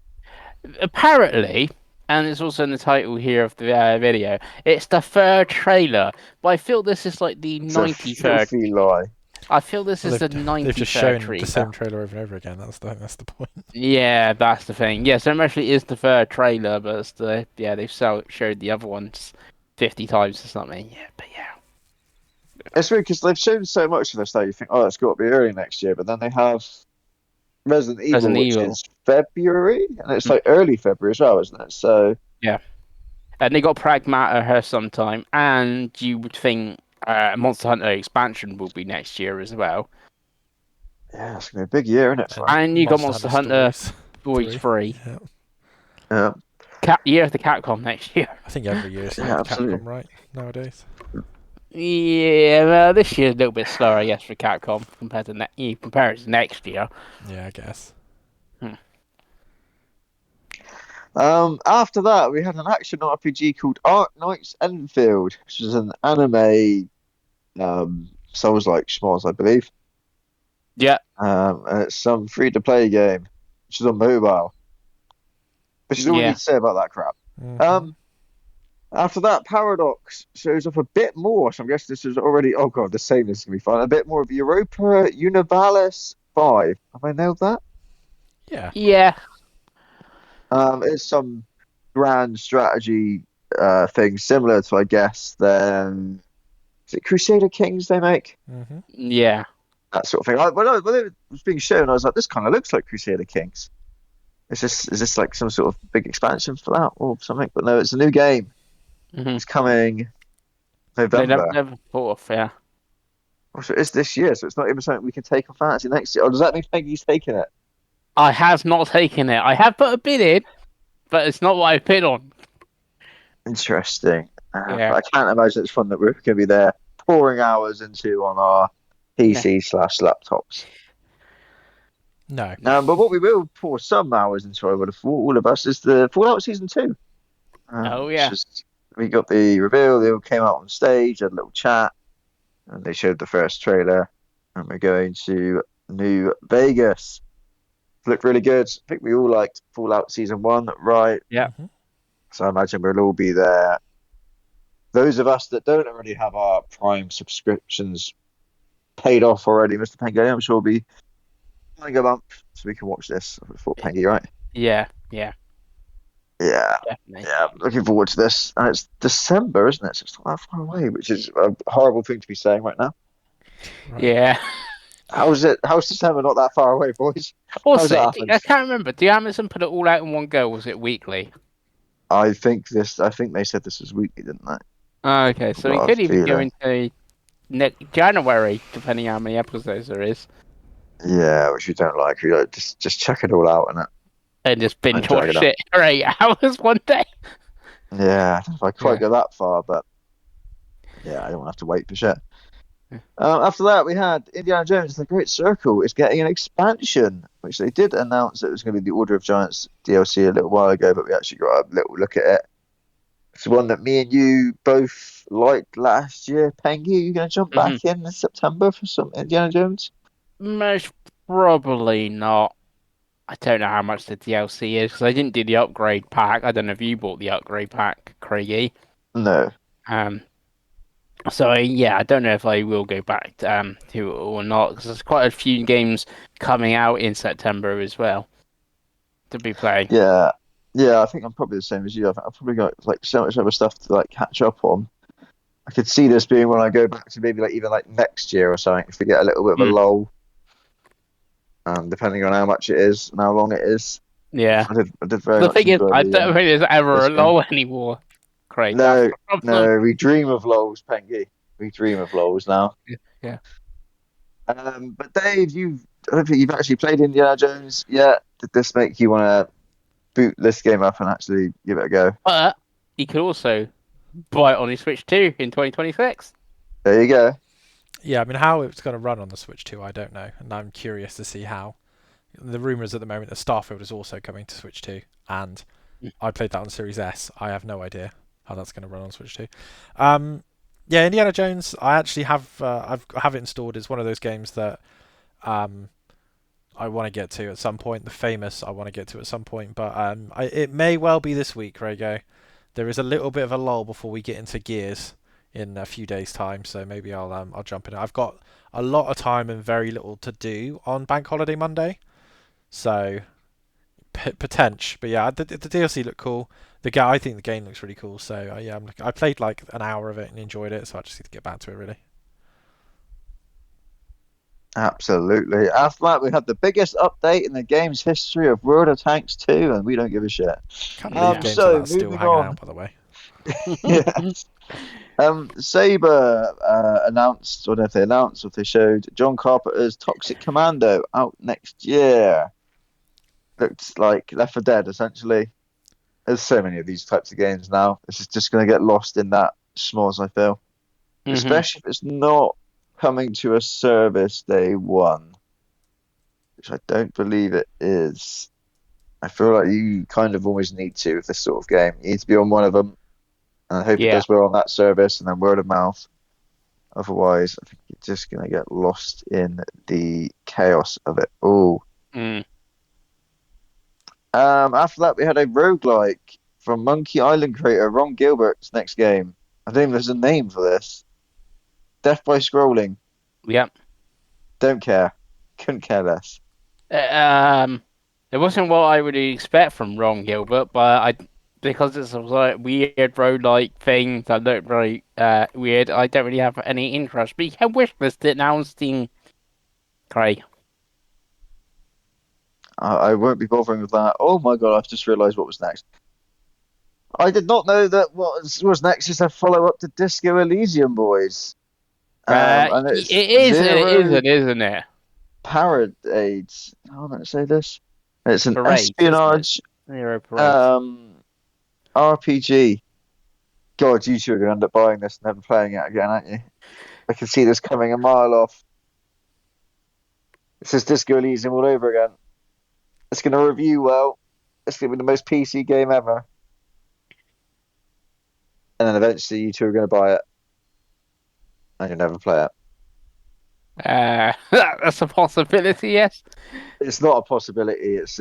Apparently, and it's also in the title here of the video. It's the third trailer, but I feel this is like the It's a 93rd. filthy lie. I feel this Well, is the they've just 93rd shown the trailer. same trailer over and over again. That's the point. Yeah, that's the thing. Yeah, so it actually is the third trailer, but it's they've showed the other ones 50 times or something. Yeah, but yeah. It's weird because they've shown so much of this that you think, oh, it's got to be early next year, but then they have Resident Evil, Resident which Evil. is February, and it's Mm. like early February as well, isn't it? So Yeah. And they got Pragmata here sometime, and you would think Monster Hunter expansion will be next year as well. yeah, it's gonna be a big year, isn't it? For And you got Monster Hunter Stories 3. Yeah. Year of the Capcom next year. I think every year is Yeah, absolutely. Capcom, right? Nowadays. Yeah, well, this year's a little bit slower, I guess, for Capcom compared to you compare it to next year. Yeah, I guess. After that, we had an action RPG called Ark Knights Enfield, which is an anime Souls-like schmoz, I believe. Yeah. And it's some free-to-play game, which is on mobile. Which is all we need to say about that crap. Mhm. After that, Paradox shows off a bit more. So I guess this is already. Oh god, the same is gonna be fun. A bit more of Europa Universalis 5. Have I nailed that? Yeah. Yeah. It's some grand strategy thing similar to, I guess, is it Crusader Kings they make? Mhm. Yeah. That sort of thing. When it was being shown, I was like, this kind of looks like Crusader Kings. Is this like some sort of big expansion for that or something? But no, it's a new game. Mm-hmm. It's coming They November. never thought of, yeah. So it's this year, so it's not even something we can take on fantasy next year. Or does that mean Peggy's taking it? I have not taken it. I have put a bid in, but it's not what I bid on. Interesting. Yeah. I can't imagine it's fun that we're going to be there pouring hours into on our PC/laptops. No. But what we will pour some hours into, I would have thought, all of us, is the Fallout Season 2. Oh, yeah. We got the reveal, they all came out on stage, had a little chat, and they showed the first trailer, and we're going to New Vegas. Looked really good. I think we all liked Fallout Season 1, right? Yeah. Mhm. So I imagine we'll all be there. Those of us that don't already have our Prime subscriptions paid off already, Mr. Penguin, I'm sure will be buying a month so we can watch this for Pengy, right? Yeah. Yeah. Yeah. Definitely. Yeah, looking forward to this. And it's December, isn't it? So it's not that far away, which is a horrible thing to be saying right now. Right. Yeah. How's December not that far away, boys? Also, How's that I happened? can't remember. Did Amazon put it all out in one go? Or was it weekly? I think they said this was weekly, didn't they? Oh, okay, so we Got a could even go feeling. into January, depending on how many episodes there is, Yeah, which we don't like. We like just check it all out and and just binge drag it watch up. it for 8 hours one day. Yeah, I don't know if I quite Yeah. go that far, but yeah, I don't want to have to wait for shit. Yeah. After that, we had Indiana Jones: The Great Circle is getting an expansion, which they did announce it was going to be the Order of Giants DLC a little while ago, but we actually got a little look at it. It's one that me and you both liked last year. Pengy, are you going to jump back in September for some Indiana Jones? Most probably not. I don't know how much the DLC is because I didn't do the upgrade pack. I don't know if you bought the upgrade pack, Craigie. No. So yeah, I don't know if I will go back to it or not because there's quite a few games coming out in September as well to be played. Yeah. Yeah, I think I'm probably the same as you. I've probably got like so much other stuff to like catch up on. I could see this being when I go back to maybe like even like next year or something if we get a little bit of a lull. Depending on how much it is and how long it is. Yeah. I did very The much thing is, enjoy I don't think there's ever a first game. lull anymore, Craig. That's No, the problem. no, we dream of lulls, Pengy. We dream of lulls now. Yeah. But Dave, I don't think you've actually played Indiana Jones yet. Did this make you want to boot this game up and actually give it a go? But he could also buy it on his Switch 2 in 2026. There you go. Yeah, I mean, how it's going to run on the Switch 2, I don't know, and I'm curious to see how. The rumours at the moment that Starfield is also coming to Switch 2, and I played that on Series S. I have no idea how that's going to run on Switch 2. Yeah, Indiana Jones. I actually have it installed. It's one of those games that um, I want to get to at some point. The famous I want to get to at some point, but it may well be this week, Rego. There is a little bit of a lull before we get into Gears in a few days' time, so maybe I'll jump in. I've got a lot of time and very little to do on Bank Holiday Monday, so potential. But yeah, the DLC looked cool. I think the game looks really cool. So yeah, I played like an hour of it and enjoyed it. So I just need to get back to it really. Absolutely. After that, we had the biggest update in the game's history of World of Tanks 2, and we don't give a shit. Can't believe games like that are still hanging out. By the way. Yes. Saber announced, or if they announced, or if they showed John Carpenter's Toxic Commando out next year. Looks like Left 4 Dead, essentially. There's so many of these types of games now. This is just going to get lost in that schmoz, I feel. Especially if it's not coming to a service day one, which I don't believe it is. I feel like you kind of always need to with this sort of game. You need to be on one of them, and I hope it does well on that service, and then word of mouth. Otherwise, I think you're just going to get lost in the chaos of it all. After that, we had a roguelike from Monkey Island creator Ron Gilbert's next game. I don't even know if there's a name for this. Death by Scrolling. Yep. Don't care. Couldn't care less. It wasn't what I would expect from Ron Gilbert, but because it's a like weird roguelike thing that looked very weird, I don't really have any interest. But you can wishlist it now on Steam, Craig. I won't be bothering with that. Oh my god, I've just realised what was next. I did not know that what was next is a follow-up to Disco Elysium, boys. And It it's is, Zero isn't it? Parades. How am I going to say this? It's an Parades, espionage Zero Parades. RPG. God, you two are going to end up buying this and never playing it again, aren't you? I can see this coming a mile off. This is Disco Elysium all over again. It's going to review well. It's going to be the most PC game ever. And then eventually you two are going to buy it. And you'll never play it. That's a possibility, yes. It's not a possibility. It's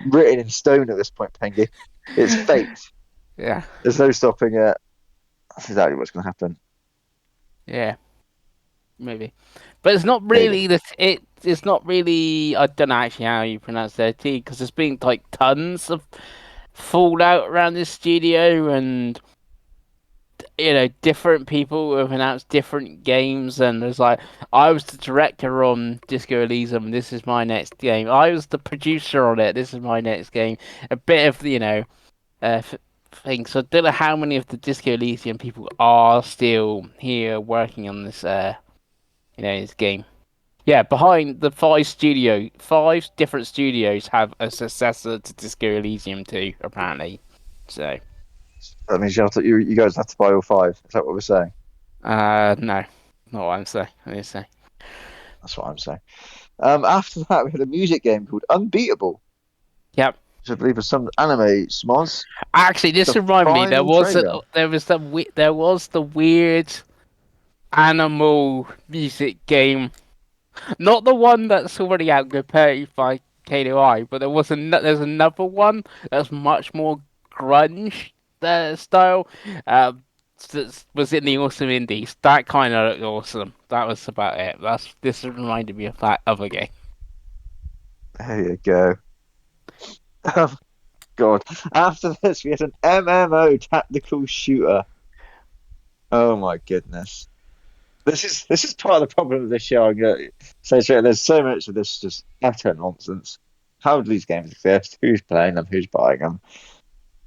written in stone at this point, Pengy. It's fate. Yeah. There's no stopping it. That's exactly what's going to happen. Yeah. Maybe. But it's not really it's not really, I don't know actually how you pronounce that T, because there's been like tons of fallout around this studio, and different people have announced different games, and there's like, I was the director on Disco Elysium, this is my next game. I was the producer on it, this is my next game. A bit of thing. So I don't know how many of the Disco Elysium people are still here working on this this game. Yeah, behind the five different studios have a successor to Disco Elysium 2, apparently. So that means you guys have to buy all five. Is that what we're saying? no, not what I'm saying. That's what I'm saying. After that, we had a music game called Unbeatable. Yep. Which I believe was some anime smoz. Actually, this reminded me. There was the weird animal music game. Not the one that's already out compared by KDI, but there's another one that's much more grunge style. That was in the Awesome Indies. That kind of looked awesome. That was about it. This reminded me of that other game. There you go. Oh, God. After this, we had an MMO tactical shooter. Oh my goodness. This is part of the problem of this show. I'm gonna say straight, there's so much of this just utter nonsense. How do these games exist? Who's playing them? Who's buying them?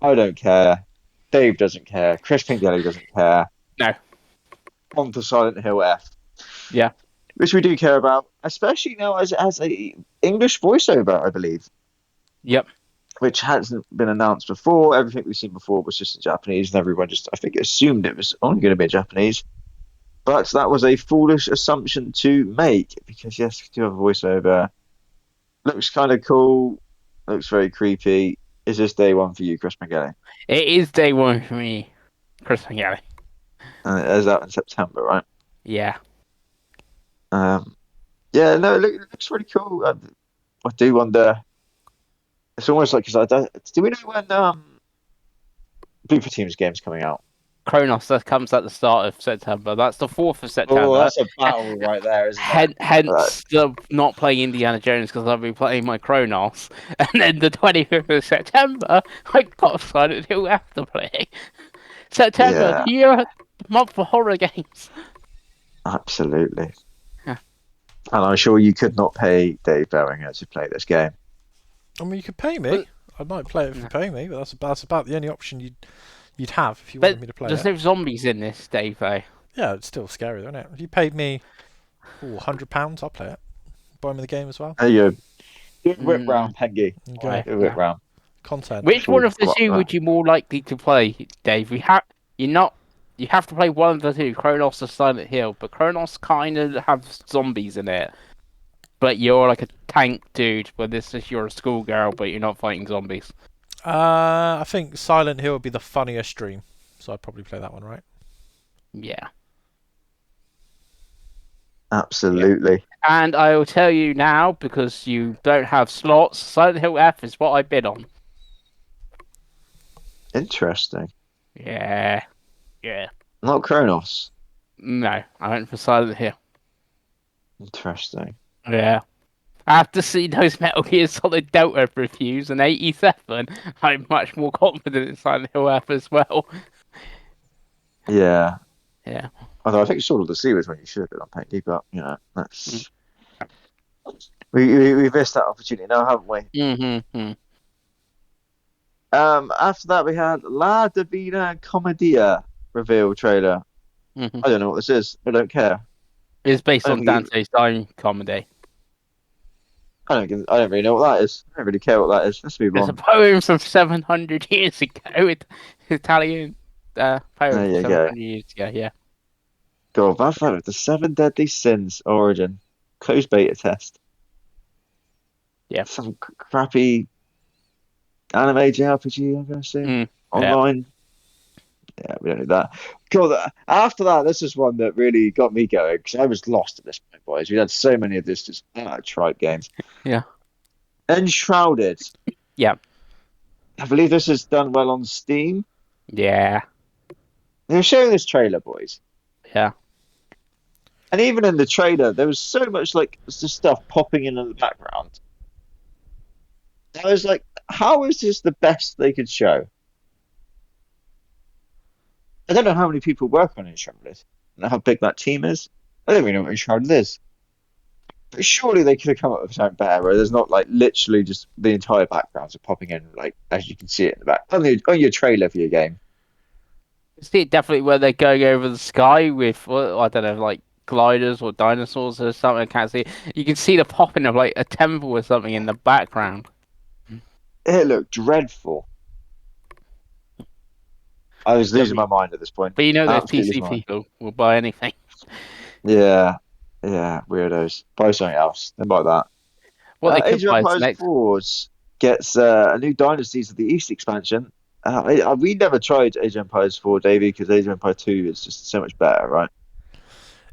I don't care. Dave doesn't care. Chris Pingelly doesn't care. No. On to Silent Hill F. Yeah. Which we do care about, especially now as a English voiceover, I believe. Yep. Which hasn't been announced before. Everything we've seen before was just in Japanese, and everyone just, I think, assumed it was only going to be in Japanese. But that was a foolish assumption to make because yes, we do have a voiceover. Looks kind of cool. Looks very creepy. Is this day one for you, Chris McGilly? It is day one for me, Chris McGarry. And it is out in September, right? Yeah. Um, yeah, no, it looks really cool. I do wonder. It's almost like because I don't. Do we know when Blooper Team's game's coming out? Kronos, that comes at the start of September. That's the 4th of Oh, September. that's a battle right there, isn't it? Hence the not playing Indiana Jones because I'll be playing my Kronos. And then the 25th of September, I got Silent Hill after play. September, Yeah, the year, month for horror games. absolutely. Yeah. And I'm sure you could not pay Dave Bellinger to play this game. I mean, you could pay me. But- I might play it if you pay me, but that's about the only option you'd have if you But wanted me to play there's it. no zombies in this, Dave, though. Yeah, it's still scary, isn't it? If you paid me £100, I'll play it. Buy me the game as well. There you go. Good whip Mm, round, Pengy. There you go. right, Good whip yeah. round. Content. Which Sure one you've of the got two that. would you more likely to play, Dave? You have to play one of the two, Kronos or Silent Hill, but Kronos kind of has zombies in it. But you're like a tank dude, where this is you're a schoolgirl, but you're not fighting zombies. I think Silent Hill would be the funniest stream, so I'd probably play that one, right? Yeah. Absolutely. And I will tell you now, because you don't have slots, Silent Hill F is what I bid on. Interesting. Yeah. Yeah. Not Kronos. No, I went for Silent Hill. Interesting. Yeah. After seeing those Metal Gear Solid Delta reviews and 87, I'm much more confident in Silent Hill F as well. Yeah. Yeah. Although I think Sword of the Sea was when you should have been on Pengy, but that's we missed that opportunity now, haven't we? Mm-hmm. After that we had La Divina Commedia reveal trailer. Mm-hmm. I don't know what this is. I don't care. It's based I on don't think Dante's Dying comedy. I don't really know what that is. I don't really care what that is. Let's move It's a on. poem from 700 years ago. It's Italian poem There from you 700 go. years ago, yeah. God, that's right. The Seven Deadly Sins Origin closed beta test. Yeah. Some crappy anime JRPG, I'm gonna say Yeah. online. Yeah, we don't need that. Cool. After that, this is one that really got me going because I was lost at this point, boys. We had so many of this just tripe games. Yeah. Enshrouded. Yeah. I believe this is done well on Steam. Yeah. They're showing this trailer, boys. Yeah. And even in the trailer, there was so much like just stuff popping in the background. I was like, how is this the best they could show? I don't know how many people work on Enshrouded and how big that team is. I don't even know what Enshrouded is. But surely they could have come up with something better where there's not like literally just the entire backgrounds are popping in, like as you can see it in the back on your trailer for your game. See, definitely where they're going over the sky with, well, I don't know, like gliders or dinosaurs or something. I can't see. You can see the popping of like a temple or something in the background. It looked dreadful. I was losing my mind at this point. But you know, those Absolutely losing PC my mind. people will buy anything. Yeah, weirdos. Buy something else. Then buy that. What they could Age of buy is Empires next. Forge gets a new Dynasties of the East expansion. We never tried Age of Empires 4, Davey, because Age of Empire 2 is just so much better, right?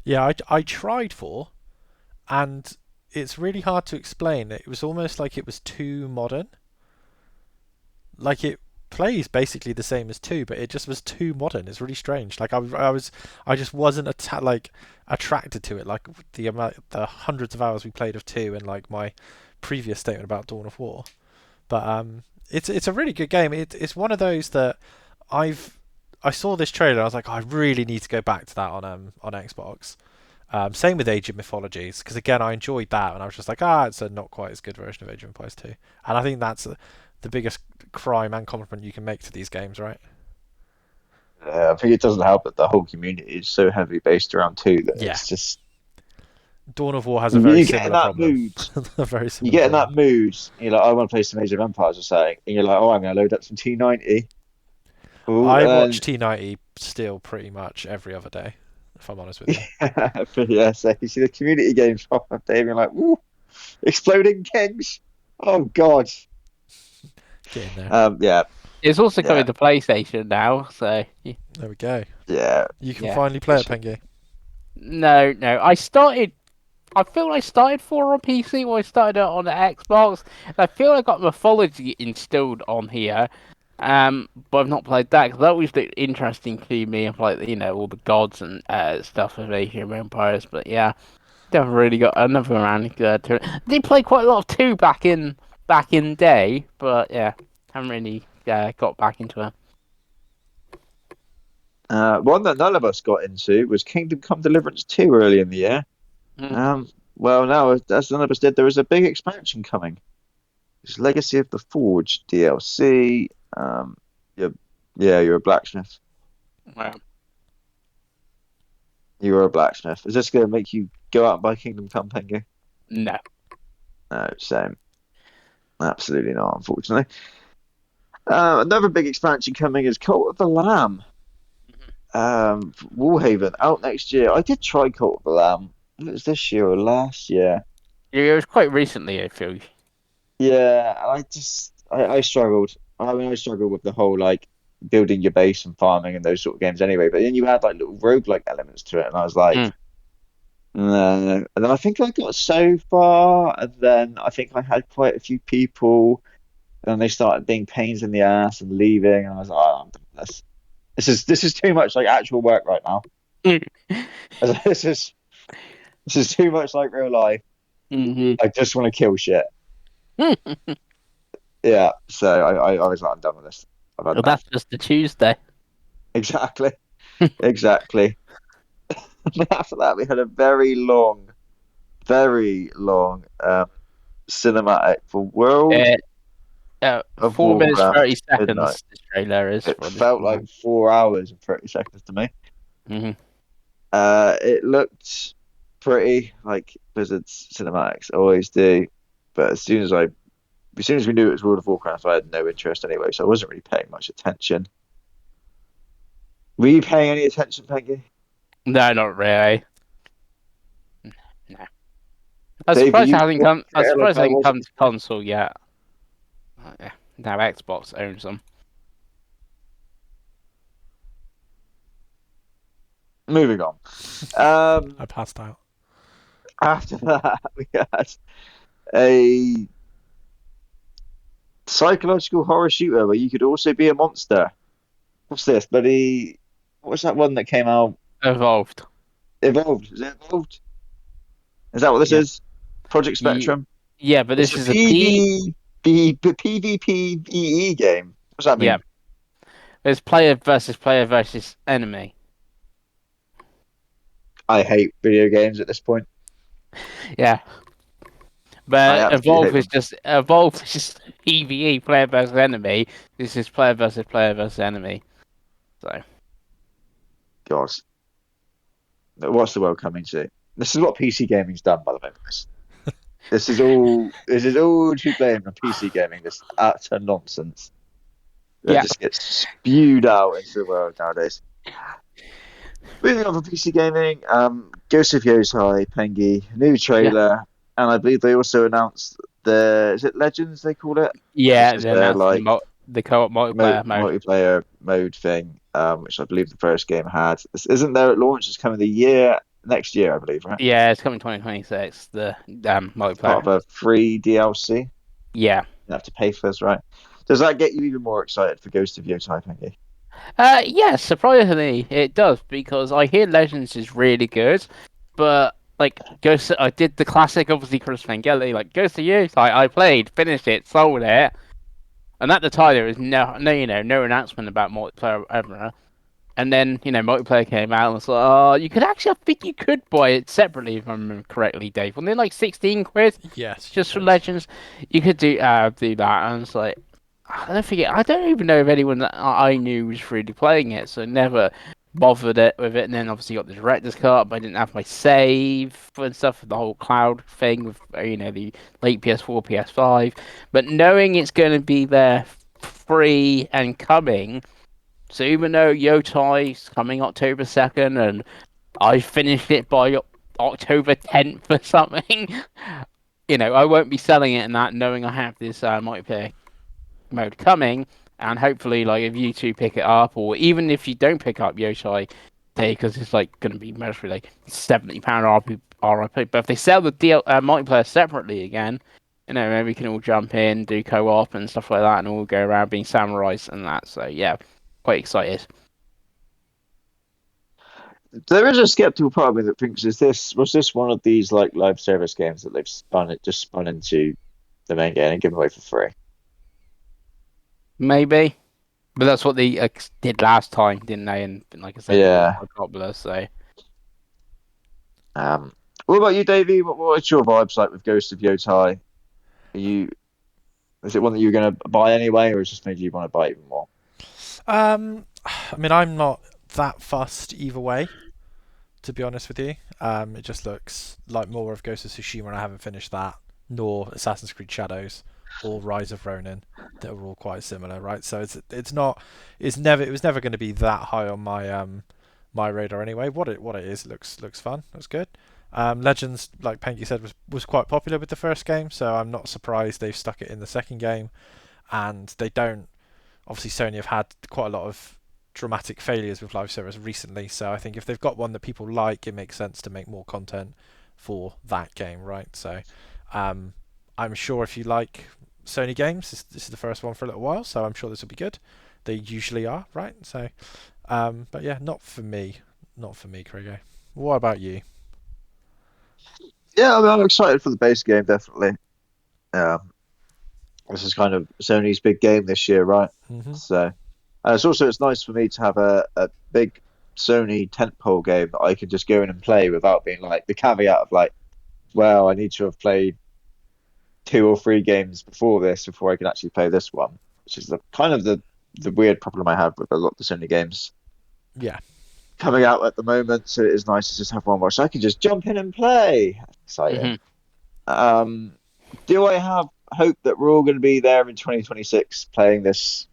Yeah, I tried for, and it's really hard to explain. It was almost like it was too modern. Like it plays basically the same as 2, but it just was too modern. It's really strange. Like I just wasn't attracted to it. Like the hundreds of hours we played of 2, and like my previous statement about Dawn of War. But it's a really good game. It's one of those that I saw this trailer. I was like, I really need to go back to that on Xbox. Same with Age of Mythologies, because again I enjoyed that, and I was just like, it's a not quite as good version of Age of Empires 2. And I think that's the biggest crime and compliment you can make to these games, right? I think it doesn't help that the whole community is so heavily based around 2 that Yeah. it's just Dawn of War has a very you get in similar that problem. mood. A very You similar get in that problem. mood. And you're like, I want to play some Age of Empires or something, and you're like, oh, I'm going to load up some T90. Ooh, I and watch T90 still pretty much every other day. if I'm honest with you. But yeah, so you see the community games pop up there, and you're like, "Ooh, exploding kings! Oh God!" Get in there. Yeah, It's also yeah, coming to PlayStation now, so There we go. yeah. You can yeah. finally play it, Pengy. No, no. I feel I started 4 on PC when I started it on the Xbox. And I feel I got Mythology installed on here. But I've not played that because that always looked interesting to me of like all the gods and stuff of Age of Empires. But yeah, never really got another around to it. I did play quite a lot of 2 back in day, but yeah, haven't really got back into it. One that none of us got into was Kingdom Come Deliverance 2 early in the year. Mm. Well, now, as none of us did, there is a big expansion coming. It's Legacy of the Forge DLC. You're, yeah, you're a blacksmith. Well, You are a blacksmith. Is this going to make you go out and buy Kingdom Come, Pengu? no. No, same. Absolutely not, unfortunately. Another big expansion coming is Cult of the Lamb. Warhaven out next year. I did try Cult of the Lamb. It was this year or last year. Yeah, it was quite recently, I feel. Yeah, I struggled. I mean, I struggled with the whole like building your base and farming and those sort of games anyway. But then you add like little roguelike elements to it, and I was like, Mm. no. And then I think I got so far, and then I think I had quite a few people, and then they started being pains in the ass and leaving, and I was like, oh, I'm done with this. This is too much like actual work right now. This is this is too much like real life. Hmm. I just want to kill shit. Yeah, so I was like, I'm done with this. I've had Well, that's enough. just a Tuesday. Exactly, exactly. And after that, we had a very long cinematic for World Uh, of 4 minutes Warcraft 30 seconds. Midnight. This trailer is It for this felt like one. 4 hours and 30 seconds to me. Hmm. It looked pretty like Blizzard's cinematics always do, but as soon as we knew it was World of Warcraft, I had no interest anyway, so I wasn't really paying much attention. Were you paying any attention, Peggy? No, not really. No. I'm Dave, were surprised it you hasn't watching come. the I'm trailer like surprised it I hasn't was at come this to point? console yet. Yeah. Now Xbox owns them. Moving on. Um, I passed out. After that, we had a psychological horror shooter where you could also be a monster. What's this, buddy? What's that one that came out? Evolved. Evolved. Is it Evolved? Is that what this Yeah. is? Project Ye- Spectrum? Yeah, but It's this a is a P. PvPvE game. What's that Yeah, mean? it's player versus enemy. I hate video games at this point. Yeah, I but absolutely hate them. Evolve is just PvE, player versus enemy. This is player versus enemy. So God, what's the world coming to? This is what PC gaming's done, by the way, guys. This is all to blame on PC gaming. This utter nonsense that yeah, just gets spewed out into the world nowadays. Moving on from PC gaming, Ghost of Yosai, Pengi, new yeah, trailer, and I believe they also announced is it Legends they call it? This yeah. is They their announced like the co-op multiplayer mode. multiplayer mode thing, which I believe the first game had. This isn't there at launch. It's coming next year, I believe, right? Yeah, it's coming 2026. The Part of multiplayer. a free DLC. Yeah. You have to pay for this, right? Does that get you even more excited for Ghost of Yosai, Pengi? Yeah, surprisingly it does because I hear Legends is really good, but like Ghost, I did the classic, obviously Chris Vangeli, like Ghost of You. I played, finished it, sold it, and at the time there was no announcement about multiplayer ever. And then multiplayer came out and was like, oh, you could actually, I think you could buy it separately if I remember correctly, Dave. Wasn't it like 16 quid Yes, you just for could. Legends? You could do that, and it's like. I don't even know if anyone that I knew was really playing it, so I never bothered it with it. And then obviously got the director's cut, but I didn't have my save and stuff, the whole cloud thing with the late PS4, PS5. But knowing it's going to be there free and coming, so even though Yotai's coming October 2nd, and I finished it by October 10th or something. I won't be selling it in that, knowing I have this multiplayer mode coming, and hopefully, like, if you two pick it up, or even if you don't pick up Yoshi Day, because it's like going to be mostly like £70 RIP. But if they sell the multiplayer separately again, maybe we can all jump in, do co-op and stuff like that, and all go around being samurais and that. So yeah, quite excited. There is a skeptical part of me that thinks, was this one of these like live service games that they've spun into the main game and given away for free? Maybe, but that's what they did last time, didn't they? And like I said, it was Yeah. quite popular. So Um, what about you, Davey? What's your vibes like with Ghost of Yotai? Are you is it one that you're going to buy anyway, or is it just made you want to buy even more? I mean, I'm not that fussed either way, to be honest with you. It just looks like more of Ghost of Tsushima, and I haven't finished that, nor Assassin's Creed Shadows or Rise of Ronin. That are all quite similar, right? So it was never going to be that high on my radar anyway. What it is looks fun. Looks good. Legends, like Panky said, was quite popular with the first game, so I'm not surprised they've stuck it in the second game. And they don't. Obviously, Sony have had quite a lot of dramatic failures with live service recently, so I think if they've got one that people like, it makes sense to make more content for that game, right? So I'm sure if you like Sony games, this is the first one for a little while, so I'm sure this will be good. They usually are, right? So, but yeah, not for me, Craig. What about you? Yeah, I mean, I'm excited for the base game, definitely. Um, this is kind of Sony's big game this year, right? Hmm. So, it's nice for me to have a big Sony tentpole game that I can just go in and play without being like the caveat of like, well, I need to have played 2 or 3 games before this before I can actually play this one, which is the kind of the weird problem I have with a lot of the Sony games Yeah. coming out at the moment. So it is nice to just have one where I can just jump in and play. Exciting. hmm Um, do I have hope that we're all going to be there in 2026 playing this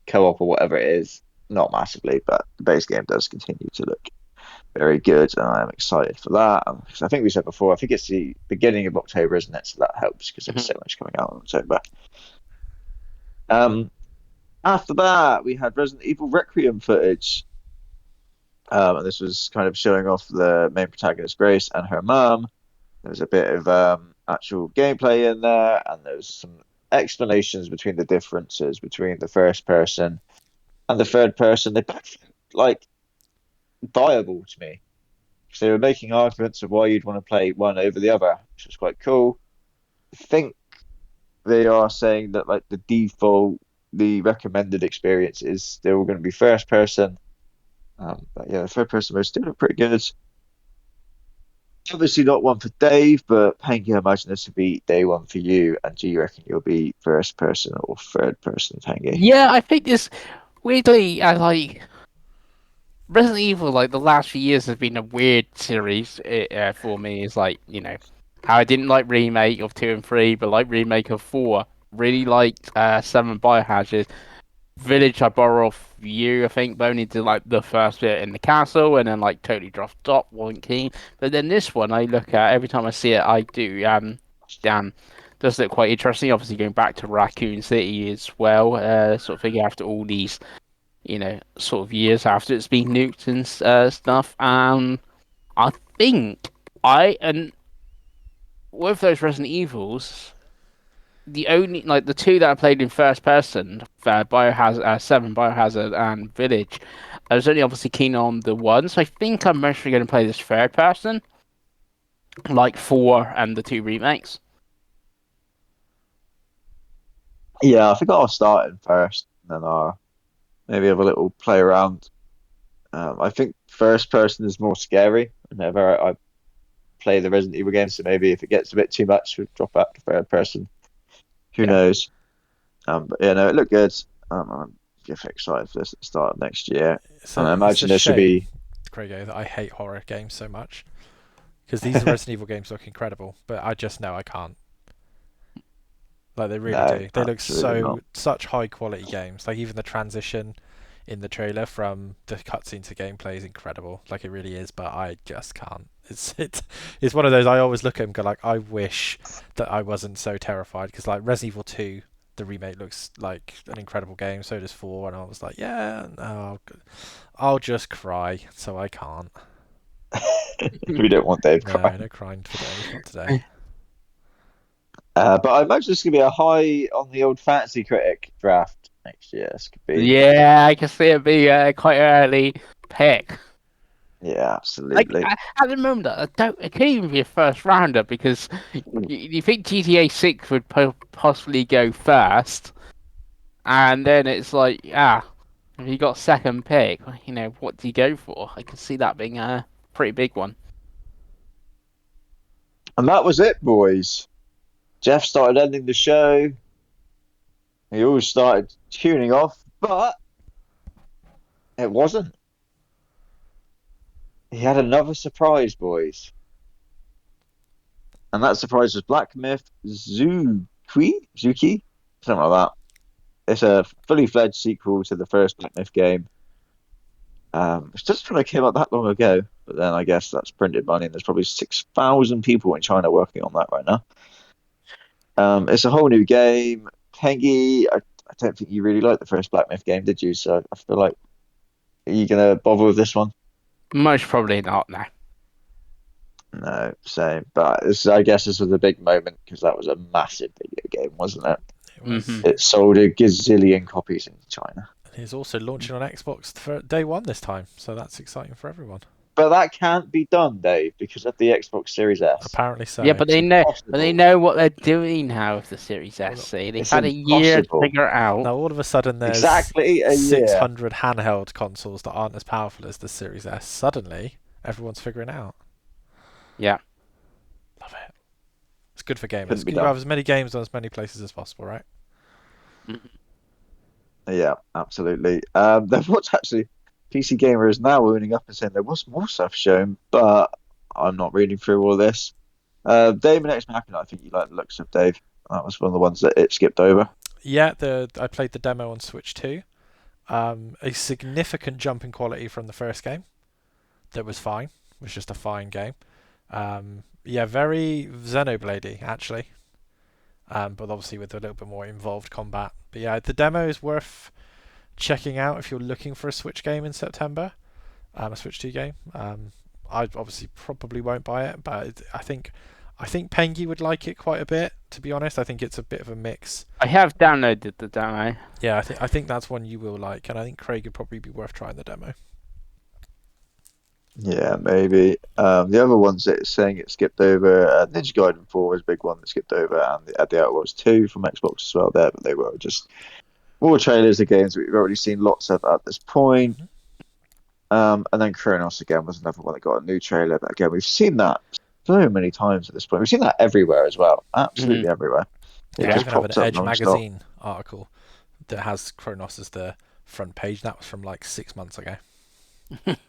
co-op or whatever it is? Not massively, but the base game does continue to look very good, and I'm excited for that. Because I think we said before, I think it's the beginning of October, isn't it? So that helps because there's so much coming out in October. Um, After that, we had Resident Evil Requiem footage. And this was kind of showing off the main protagonist, Grace, and her mum. There was a bit of actual gameplay in there, and there was some explanations between the differences between the first person and the third person. They both like viable to me. So they were making arguments of why you'd want to play one over the other, which was quite cool. I think they are saying that like the default, the recommended experience is still going to be first person. But yeah, the third person mode still look pretty good. Obviously not one for Dave, but Panky, I imagine this would be day one for you. And do you reckon you'll be first person or third person, Panky? Yeah, I think this weirdly, I like Resident Evil. Like the last few years has been a weird series for me. Is like how I didn't like remake of 2 and 3, but like remake of 4. Really liked 7 Biohazard. Village I borrow off you, I think, but only did like the first bit in the castle, and then like totally dropped off, wasn't keen. But then this one I look at every time I see it, I do damn, does look quite interesting. Obviously going back to Raccoon City as well, sort of thing after all these sort of years after it's been nuked and stuff. I think and with those Resident Evils, the only like the two that I played in first person, Biohazard, 7 Biohazard and Village, I was only obviously keen on the one, so I think I'm mostly going to play this third person, like 4 and the 2 remakes. Yeah, I think I'll start in first, and then I'll maybe have a little play around. I think first person is more scary whenever I play the Resident Evil games, so maybe if it gets a bit too much, we'll drop out to third person. Who Yeah. knows? But yeah, no, it looked good. I'm just excited for this at the start of next year. And I It's a imagine there should shame, be. Craig, that I hate horror games so much because these Resident Evil games look incredible, but I just know I can't. Like they really No, do. They look absolutely not. such high quality games. Like even the transition in the trailer from the cutscene to gameplay is incredible. Like, it really is, but I just can't. It's one of those, I always look at and go like, I wish that I wasn't so terrified, because like Resident Evil 2, the remake, looks like an incredible game. So does 4, and I was like, yeah, no, I'll just cry. So I can't. We don't want Dave No, crying. no crying for Dave, not today. But I imagine this could be a high on the old fantasy critic draft next year. This could be, Yeah, I can see it be quite early pick. yeah, Like absolutely. at the moment, it can't even be a first rounder because you think GTA 6 would possibly go first, and then it's like, if you got second pick, what do you go for? I can see that being a pretty big one. And that was it, boys. Jeff started ending the show. He all started tuning off, but it wasn't. He had another surprise, boys. And that surprise was Black Myth Zuki? Something like that. It's a fully fledged sequel to the first Black Myth game. It's just when it came out that long ago, but then I guess that's printed money, and there's probably 6,000 people in China working on that right now. It's a whole new game. Pengy, I don't think you really liked the first Black Myth game, did you? So I feel like, are you gonna bother with this one? Most probably not. No. No, same. But I guess this was a big moment because that was a massive video game, wasn't it? It was. Mhm. It sold a gazillion copies in China. And he's also launching on Xbox for day one this time, so that's exciting for everyone. But that can't be done, Dave, because of the Xbox Series S. Apparently so. Yeah, but they know, what they're doing now with the Series Well, S. See, they've it's had a year to impossible. figure it out. Now all of a sudden there's Exactly a year. 600 handheld consoles that aren't as powerful as the Series S. Suddenly, everyone's figuring it out. Yeah. Love it. It's good for gamers. Couldn't be You done. have as many games on as many places as possible, right? Yeah, absolutely. There was actually PC Gamer is now owning up and saying there was more stuff shown, but I'm not reading through all this. Damon X Machina, I think you like the looks of, Dave. That was one of the ones that it skipped over. Yeah, I played the demo on Switch 2. A significant jump in quality from the first game. That was fine. It was just a fine game. Yeah, very Xenobladey actually. But obviously with a little bit more involved combat. But yeah, the demo is worth checking out if you're looking for a Switch game in September. A Switch 2 game. I obviously probably won't buy it, but I think Pengy would like it quite a bit. To be honest, I think it's a bit of a mix. I have downloaded the demo. Yeah, I think that's one you will like, and I think Craig would probably be worth trying the demo. Yeah, maybe. The other ones that it's saying it skipped over, Ninja Gaiden 4 was a big one that skipped over, and the Outlaws 2 from Xbox as well there, but they were just more trailers of games that we've already seen lots of at this point. And then Kronos again was another one that got a new trailer, but again, we've seen that so many times at this point. We've seen that everywhere as well, absolutely everywhere. They It just even have an pops up Edge non-stop. magazine article that has Kronos as the front page. That was from like 6 months ago.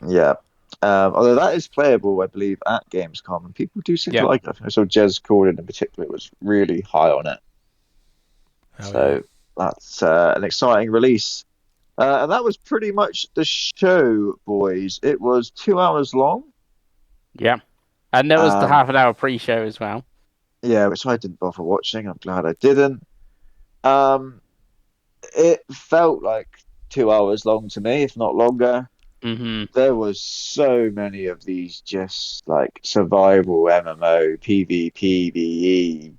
Yeah. Although that is playable, I believe, at Gamescom, and people do seem to Yeah. like it. I saw Jez Corden in particular was really high on it. So that's an exciting release. And that was pretty much the show, boys. It was 2 hours long. Yeah. And there was the half-an-hour pre-show as well. Yeah, which I didn't bother watching. I'm glad I didn't. It felt like 2 hours long to me, if not longer. There was so many of these just like survival MMO, PvP, PvE,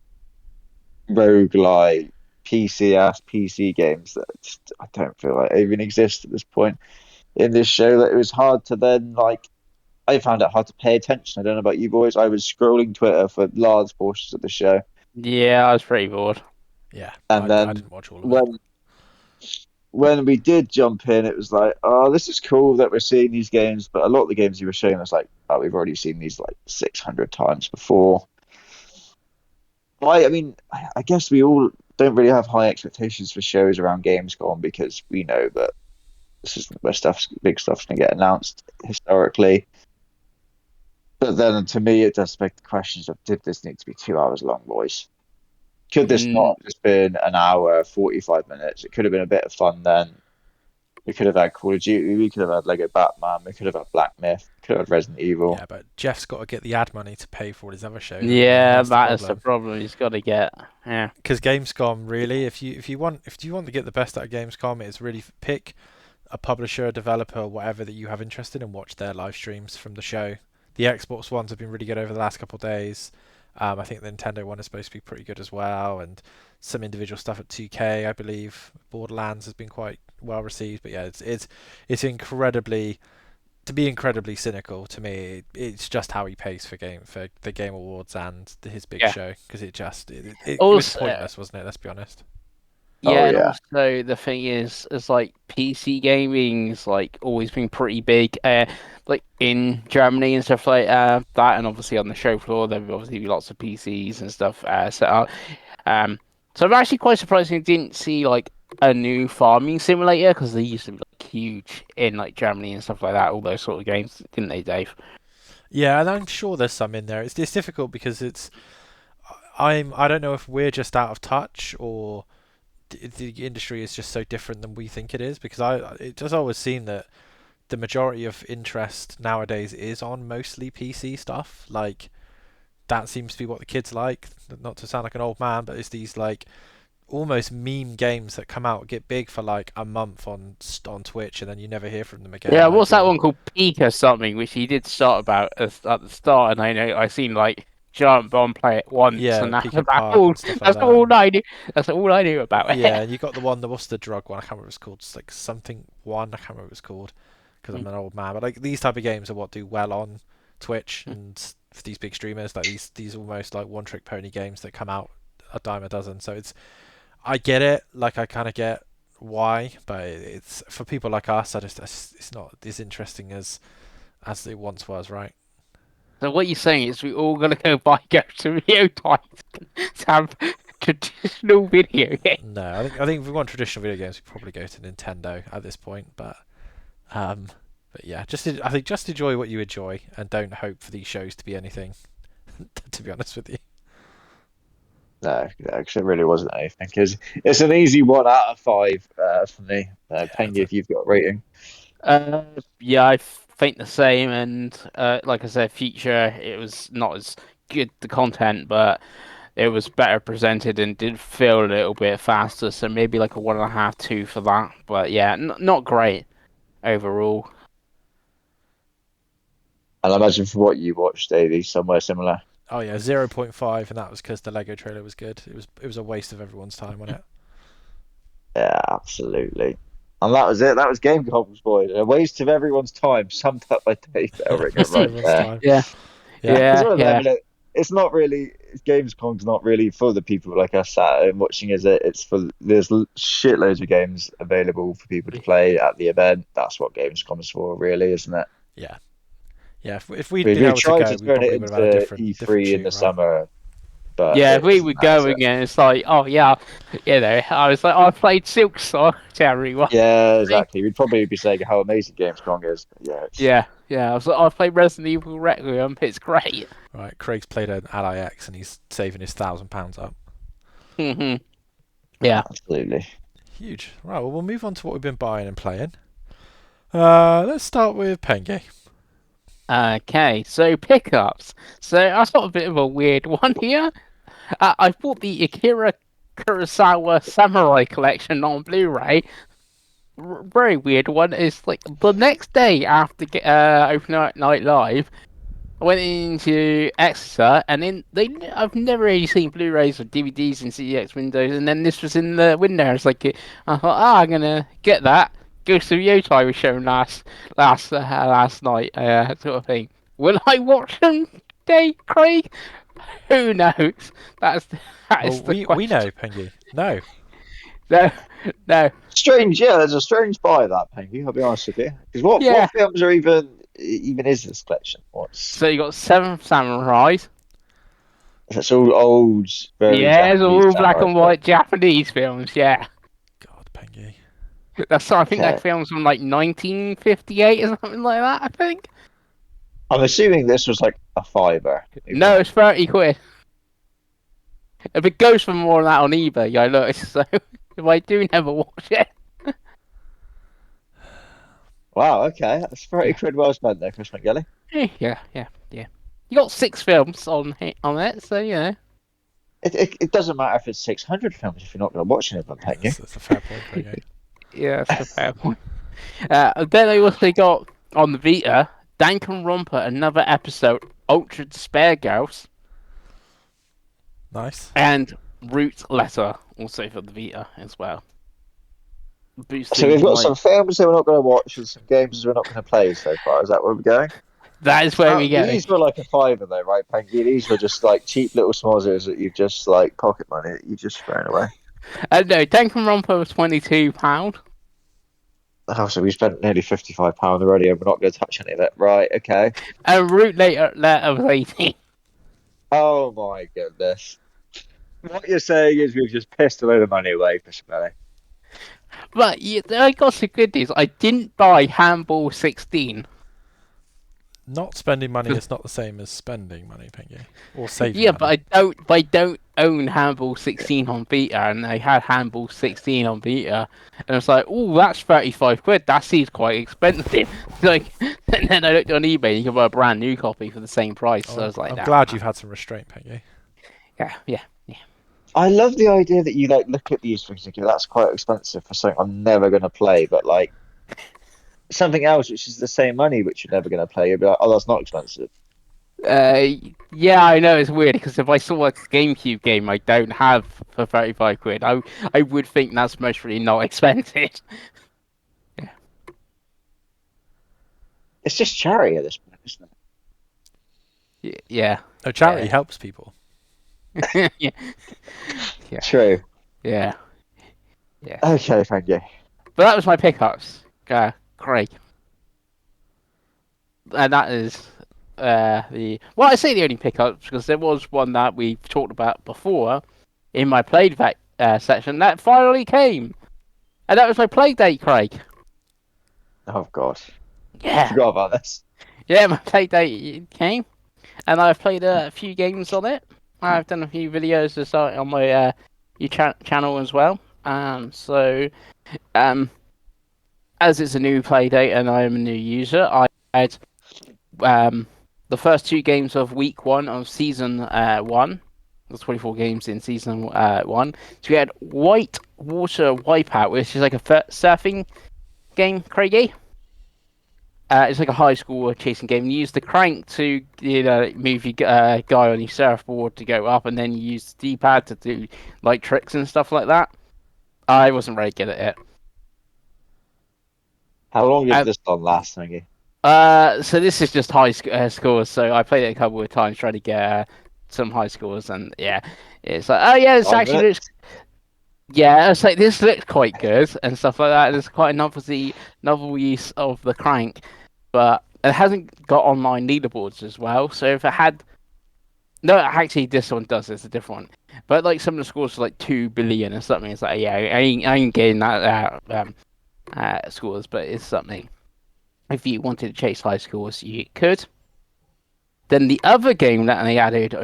roguelike, PC games that I don't feel like even exist at this point in this show. That it was hard to then like. I found it hard to pay attention. I don't know about you boys. I was scrolling Twitter for large portions of the show. Yeah, I was pretty bored. Yeah, And I then didn't watch all of it. when we did jump in, it was like, oh, this is cool that we're seeing these games, but a lot of the games you were showing us, like, oh, we've already seen these like 600 times before. I mean, I guess we all don't really have high expectations for shows around Gamescom because we know that this is where big stuff's going to get announced historically. But then, to me, it does beg the questions of: did this need to be 2 hours long, boys? Could this not have just been an hour, 45 minutes? It could have been a bit of fun then. We could have had Call of Duty. We could have had Lego Batman. We could have had Black Myth. We could have had Resident Evil. Yeah, but Jeff's got to get the ad money to pay for all his other shows, hasn't he? Yeah, That's the that is the problem. problem. He's got to get. Yeah. Because Gamescom, really, if you want to get the best out of Gamescom, it's really pick a publisher, developer, whatever that you have interest in, and watch their live streams from the show. The Xbox ones have been really good over the last couple of days. I think the Nintendo one is supposed to be pretty good as well, and some individual stuff at 2K, I believe. Borderlands has been quite well received, but yeah, it's incredibly, to be incredibly cynical to me. It's just how he pays for the Game Awards and his big Yeah. show, because it was Also, pointless, wasn't it? Let's be honest. yeah, Oh and yeah. also the thing is like PC gaming's like always been pretty big, like in Germany and stuff like that, and obviously on the show floor there will obviously be lots of PCs and stuff set up. So I'm actually quite surprised I didn't see like a new farming simulator because they used to be like huge in like Germany and stuff like that. All those sort of games, didn't they, Dave? Yeah, and I'm sure there's some in there. It's difficult because I don't know if we're just out of touch or the industry is just so different than we think it is, because it does always seem that the majority of interest nowadays is on mostly PC stuff. Like, that seems to be what the kids like. Not to sound like an old man, but it's these like almost meme games that come out, get big for like a month on Twitch, and then you never hear from them again. Yeah, Like what's that your one called? Peak or something, which he did start about at the start, and I know I seen like Giant Bomb play it once, yeah, and that's Pico about Park all. and stuff like That's that. all I knew. That's all I knew about Yeah, it. and you got the one, what's the drug one? I can't remember what it's called. It's like something one. I can't remember what it's called because I'm an old man. But like these type of games are what do well on Twitch, and for these big streamers, like these almost like one trick pony games that come out a dime a dozen. So I get it. Like I kind of get why, but it's for people like us. It's not as interesting as it once was, right? So what you're saying is we all gonna go buy Ghost of Rio types to have traditional video games. No, I think if we want traditional video games, we probably go to Nintendo at this point. Um, but yeah, I think just enjoy what you enjoy, and don't hope for these shows to be anything. To be honest with you. No, because it really wasn't anything. Because it's an easy 1 out of 5 for me. Yeah, Pengy, if you've got a rating. Yeah, I think the same, and like I said, Future, it was not as good the content, but it was better presented and did feel a little bit faster, so maybe like a 1.5, 2 for that. But yeah, not great overall. And I imagine for what you watched, Davey, somewhere similar. Oh yeah, 0.5, and that was because the Lego trailer was good. It was a waste of everyone's time on it. Yeah, absolutely. And that was it. That was Game Goggles, boys. A waste of everyone's time, summed up by Dave Elringer Waste of right everyone's there. time. Yeah, Yeah. It's yeah, one of them, yeah. isn't it? It's not really Gamescom's not really for the people like us sat at home watching, is it? It's for there's shitloads of games available for people to play at the event. That's what Gamescom is for, really, isn't it? Yeah. Yeah. If we'd We been able to tried go, to we turn it probably would have had a into different E3 in shoot, the right? summer, but Yeah, if it we wasn't were that, is going it? and it's like, oh yeah, I was like, oh, I played Silk Song to everyone. Yeah, exactly. We'd probably be saying how amazing Gamescom is. But yeah, Yeah, I was like, oh, I played Resident Evil Requiem. It's great. Right. Craig's played an Ally X, and he's saving his £1,000 up. Hmm. Yeah. absolutely. Huge. Right. Well, we'll move on to what we've been buying and playing. Let's start with Penge. Okay, so pickups. So I've got a bit of a weird one here. I bought the Akira Kurosawa Samurai Collection on Blu-ray. Very weird one. It's like the next day after Open Night Live, I went into Exeter, and I've never really seen Blu-rays or DVDs in CEX windows, and then this was in the window. It's like I thought, I'm gonna get that. Ghost of Yotai was shown last night, sort of thing. Will I watch them today, Craig? Who knows? That is Well, the we know, question. Pengy. No. No, no, Strange, yeah. There's a strange buy that, Pengy. I'll be honest with you. Because yeah. what films are even is this collection? So you got Seven Samurais. It's all old, very Yeah, it's Japanese all black samurai and stuff. white Japanese films. Yeah. God, Pengy. I think that Okay. film's from like 1958 or something like that, I think. I'm assuming this was like a fiver. No, it's 30 quid. If it goes for more than that on eBay, I noticed, so if I do never watch it. Wow, okay. That's pretty Yeah. quid well spent there, Chris McGilly. Yeah. You got 6 films on it, so you know. It doesn't matter if it's 600 films if you're not going to watch any of them, Yeah, can you? that's a fair point, Craigie. Yeah, that's a fair point. Then I also got on the Vita Danganronpa, another episode, Ultra Despair Girls, Nice. and Root Letter, also for the Vita as well. So Boosting we've got my. some films that we're not going to watch and some games that we're not going to play so far. Is that where we're going? That is where we go. These were like a fiver though, right, Pengy? These were just like cheap little smozzers that you've just like pocket money that you just thrown away. No, Danganronpa was £22. Oh, so we spent nearly £55 already and we're not going to touch any of it. Right, okay. And Letter was 18. Oh my goodness. What you're saying is we've just pissed a load of money away for Smelly. But I got some good news. I didn't buy Handball 16. Not spending money is not the same as spending money, Pinky, or saving Yeah, money. but I don't own Handball 16 on Vita, and I had Handball 16 on Vita, and I was like, oh, that's 35 quid. That seems quite expensive. Like, and then I looked on eBay, you can buy a brand new copy for the same price. So I was like, I'm nah. glad you've had some restraint, Pinky. Yeah. I love the idea that you like look at these things and go, that's quite expensive for something I'm never going to play, but like something else which is the same money which you're never going to play, you'll be like, oh, that's not expensive. Uh, yeah, I know it's weird because if I saw a GameCube game I don't have for 35 quid, I would think that's mostly not expensive. Yeah. It's just charity at this point, isn't Yeah. No, charity helps people. Yeah. it? Yeah. True. Yeah. Okay, thank you. But that was my pickups, Craig. And that is I say the only pickups because there was one that we talked about before in my played section that finally came, and that was my play date, Craig. Oh God, I Yeah, forgot about this. yeah, my play date came, and I've played a few games on it. I've done a few videos as well on my channel as well. So as it's a new play date and I am a new user, I had the first 2 games of week 1 of season 1. There's 24 games in season 1. So we had White Water Wipeout, which is like a surfing game, Craigie. It's like a high school chasing game. You use the crank to move your guy on your surfboard to go up, and then you use the D-pad to do like tricks and stuff like that. I wasn't very good at it. How long did Um, this one last, thank you? So this is just high scores. So I played it a couple of times trying to get some high scores, and yeah, it's like, oh yeah, this 5 minutes? looks. Yeah, it's like this looks quite good and stuff like that. There's quite a novel use of the crank, but it hasn't got online leaderboards as well. So if it had, no, actually this one does. It's a different one. But like some of the scores are like 2 billion or something. It's like yeah, I ain't getting that scores, but it's something. If you wanted to chase high scores, you could. Then the other game that they added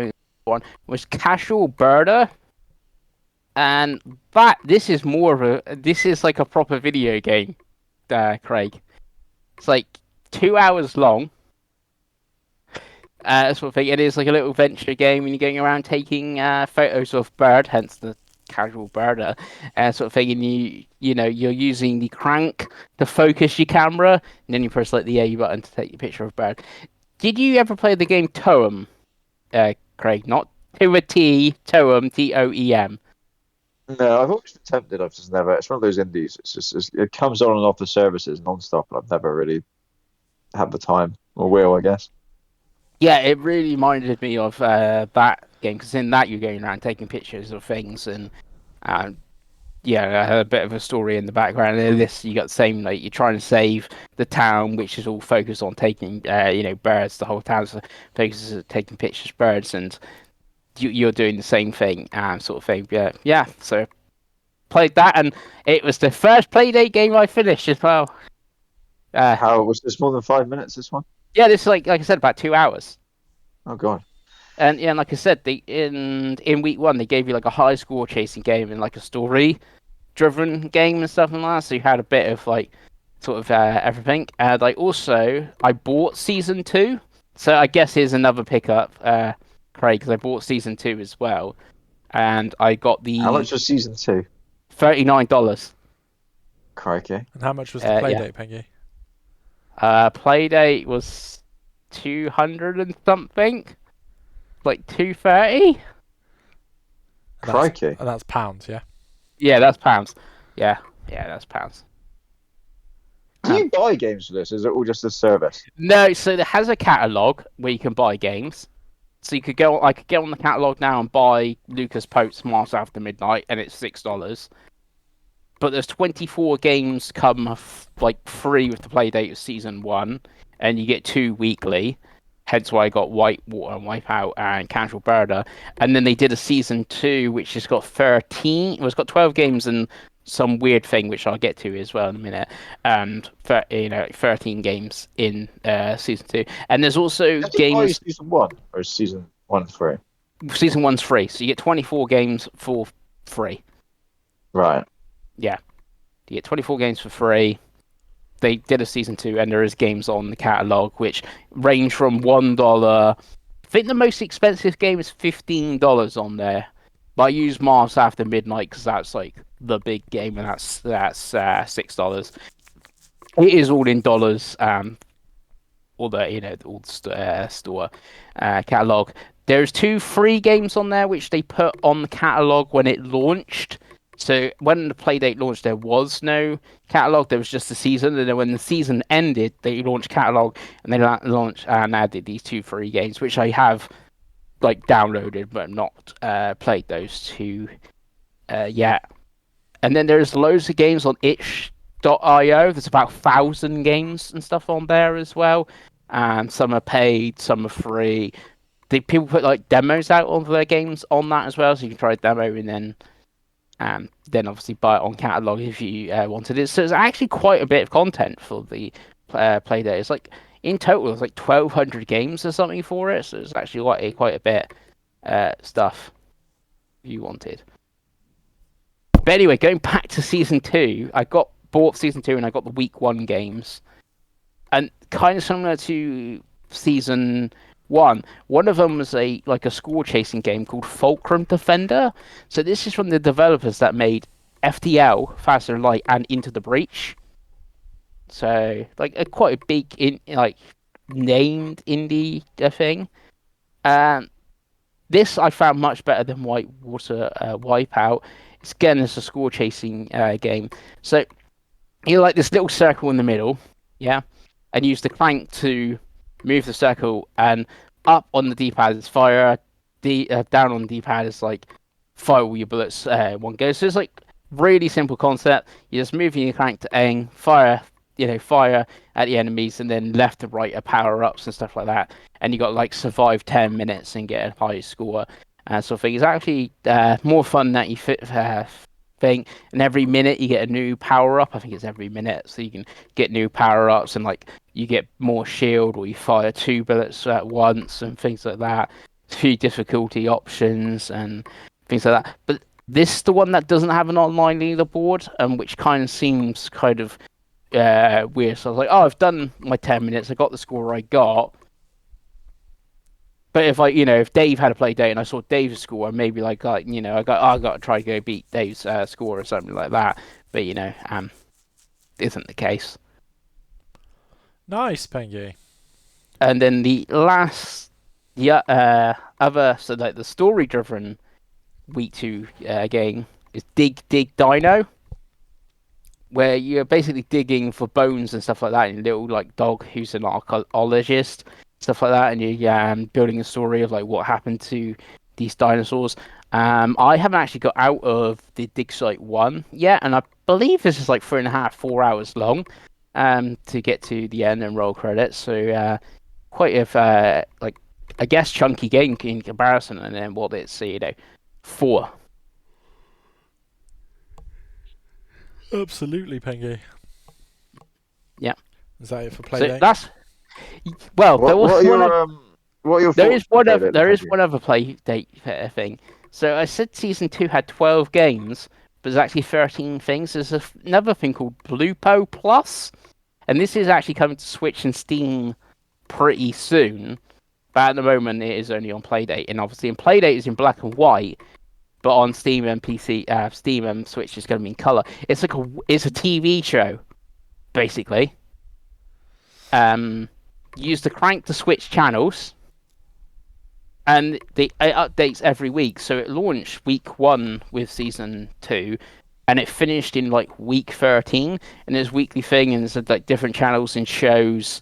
on was Casual Birder, and this is this is like a proper video game, Craig. It's like 2 hours long. Sort of thing. It is like a little venture game, and you're going around taking photos of bird, hence the Casual Birder, sort of thing. And you're using the crank to focus your camera, and then you press like the A button to take your picture of bird. Did you ever play the game Toem, Craig? Not to a T, Toem, Toem. No, I've always attempted. I've just never. It's one of those indies. It comes on and off the services non-stop, and I've never really had the time or will, I guess. Yeah, it really reminded me of that game because in that you're going around taking pictures of things and um, yeah, I had a bit of a story in the background. And in this, you got the same like you're trying to save the town, which is all focused on taking birds. The whole town's focuses on taking pictures of birds, and you're doing the same thing, sort of thing. Yeah. So played that, and it was the first Playdate game I finished as well. How was this more than 5 minutes? This one? Yeah, this is like I said, about 2 hours. Oh God. And yeah, like I said, in week 1 they gave you like a high score chasing game and like a story driven game and stuff like that. So you had a bit of like sort of everything. And I bought season 2, so I guess here's another pickup, Craig, because I bought season 2 as well, and I got How the much was season 2? $39. Crikey. And how much was the Yeah. playdate, Pengy? Playdate was 200 and something, like 230. Crikey. And that's pounds, yeah. Yeah, that's pounds. Yeah, that's pounds. Do you buy games for this? Is it all just a service? No, so it has a catalog where you can buy games. So I could go on the catalog now and buy Lucas Pope's Mars After Midnight, and it's $6. But there's 24 games come free with the playdate of season 1, and you get 2 weekly. Hence why I got Whitewater and Wipeout and Casual Birder. And then they did a season 2, which has got 13. Well, it's got 12 games and some weird thing, which I'll get to as well in a minute. And 13 games in season 2. And there's also Did you buy games. season 1 or is season 1 free? Season 1's free, so you get 24 games for free. Right. Yeah, you get 24 games for free. They did a season 2, and there is games on the catalog which range from $1. I think the most expensive game is $15 on there. But I use Mars After Midnight because that's like the big game, and that's $6. It is all in dollars. All the store catalog. There's 2 free games on there which they put on the catalog when it launched. So when the Playdate launched, there was no catalog. There was just the season. And then when the season ended, they launched catalog, and they launched and added these 2 free games, which I have downloaded but not played those 2 yet. And then there's loads of games on itch.io. There's about 1,000 games and stuff on there as well. And some are paid, some are free. People put demos out of their games on that as well, so you can try a demo and then obviously buy it on catalog if you wanted it. So it's actually quite a bit of content for the Playdate. It's in total it's 1,200 games or something for it. So it's actually quite a bit stuff if you wanted. But anyway, going back to season 2, I bought season 2 and I got the week 1 games, and kind of similar to season 1. One of them was a score chasing game called Fulcrum Defender. So this is from the developers that made FTL, Faster Than Light, and Into the Breach. So quite a big named indie thing. This I found much better than Whitewater Wipeout. It's again a score chasing game. So you're this little circle in the middle, yeah, and use the crank to move the circle, and up on the D-pad is fire. Down on the D-pad is fire all your bullets one go. So it's really simple concept. You're just moving your crank to aim, fire at the enemies, and then left to right are power ups and stuff like that. And you got survive 10 minutes and get a high score. Sort of thing. It's actually more fun than you think. And every minute you get a new power up. I think it's every minute, so you can get new power ups, and you get more shield, or you fire 2 bullets at once and things like that. 2 difficulty options and things like that. But this is the one that doesn't have an online leaderboard, which kind of seems kind of weird. So I was I've done my 10 minutes, I got the score I got. But if Dave had a play date and I saw Dave's score, maybe I got to try to go beat Dave's score or something like that. But isn't the case. Nice, Pengy. And then the last, the story-driven week 2 game is Dig Dino, where you're basically digging for bones and stuff like that, and your little dog who's an archaeologist, stuff like that, and you're building a story of what happened to these dinosaurs. I haven't actually got out of the dig site 1 yet, and I believe this is 3.5, 4 hours long to get to the end and roll credits. So quite a I guess chunky game in comparison, and then what it's 4. Absolutely, Pengy. Yeah. Is that it for So Playdate? that's there is one other play date thing. So I said season 2 had 12 games, but there's actually 13 things. There's another thing called Blupo Plus, and this is actually coming to Switch and Steam pretty soon. But at the moment, it is only on Playdate, and obviously, in Playdate is in black and white, but on Steam and PC, Steam and Switch is going to be in color. It's like it's a TV show, basically. You use the crank to switch channels, and it updates every week. So it launched week 1 with season 2, and it finished in like week 13. And there's weekly thing, and there's like different channels and shows,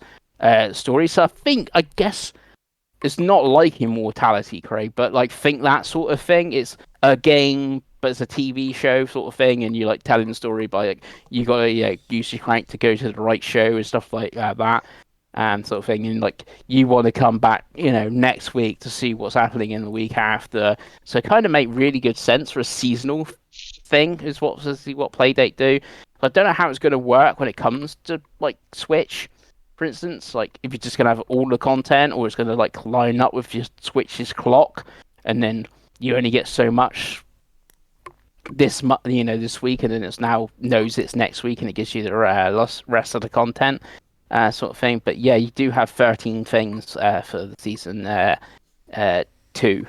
stories. So I guess it's not like Immortality, Craig, but like think that sort of thing. It's a game, but it's a TV show sort of thing, and you're like telling the story by like you gotta use your crank to go to the right show and stuff like that. Sort of thing, and like you want to come back, next week to see what's happening in the week after. So it kind of make really good sense for a seasonal thing, is what Playdate do. I don't know how it's going to work when it comes to like Switch, for instance. Like if you're just going to have all the content, or it's going to like line up with your Switch's clock, and then you only get so much this week, and then it's now knows it's next week, and it gives you the rest of the content. Sort of thing, but yeah, you do have 13 things for the season 2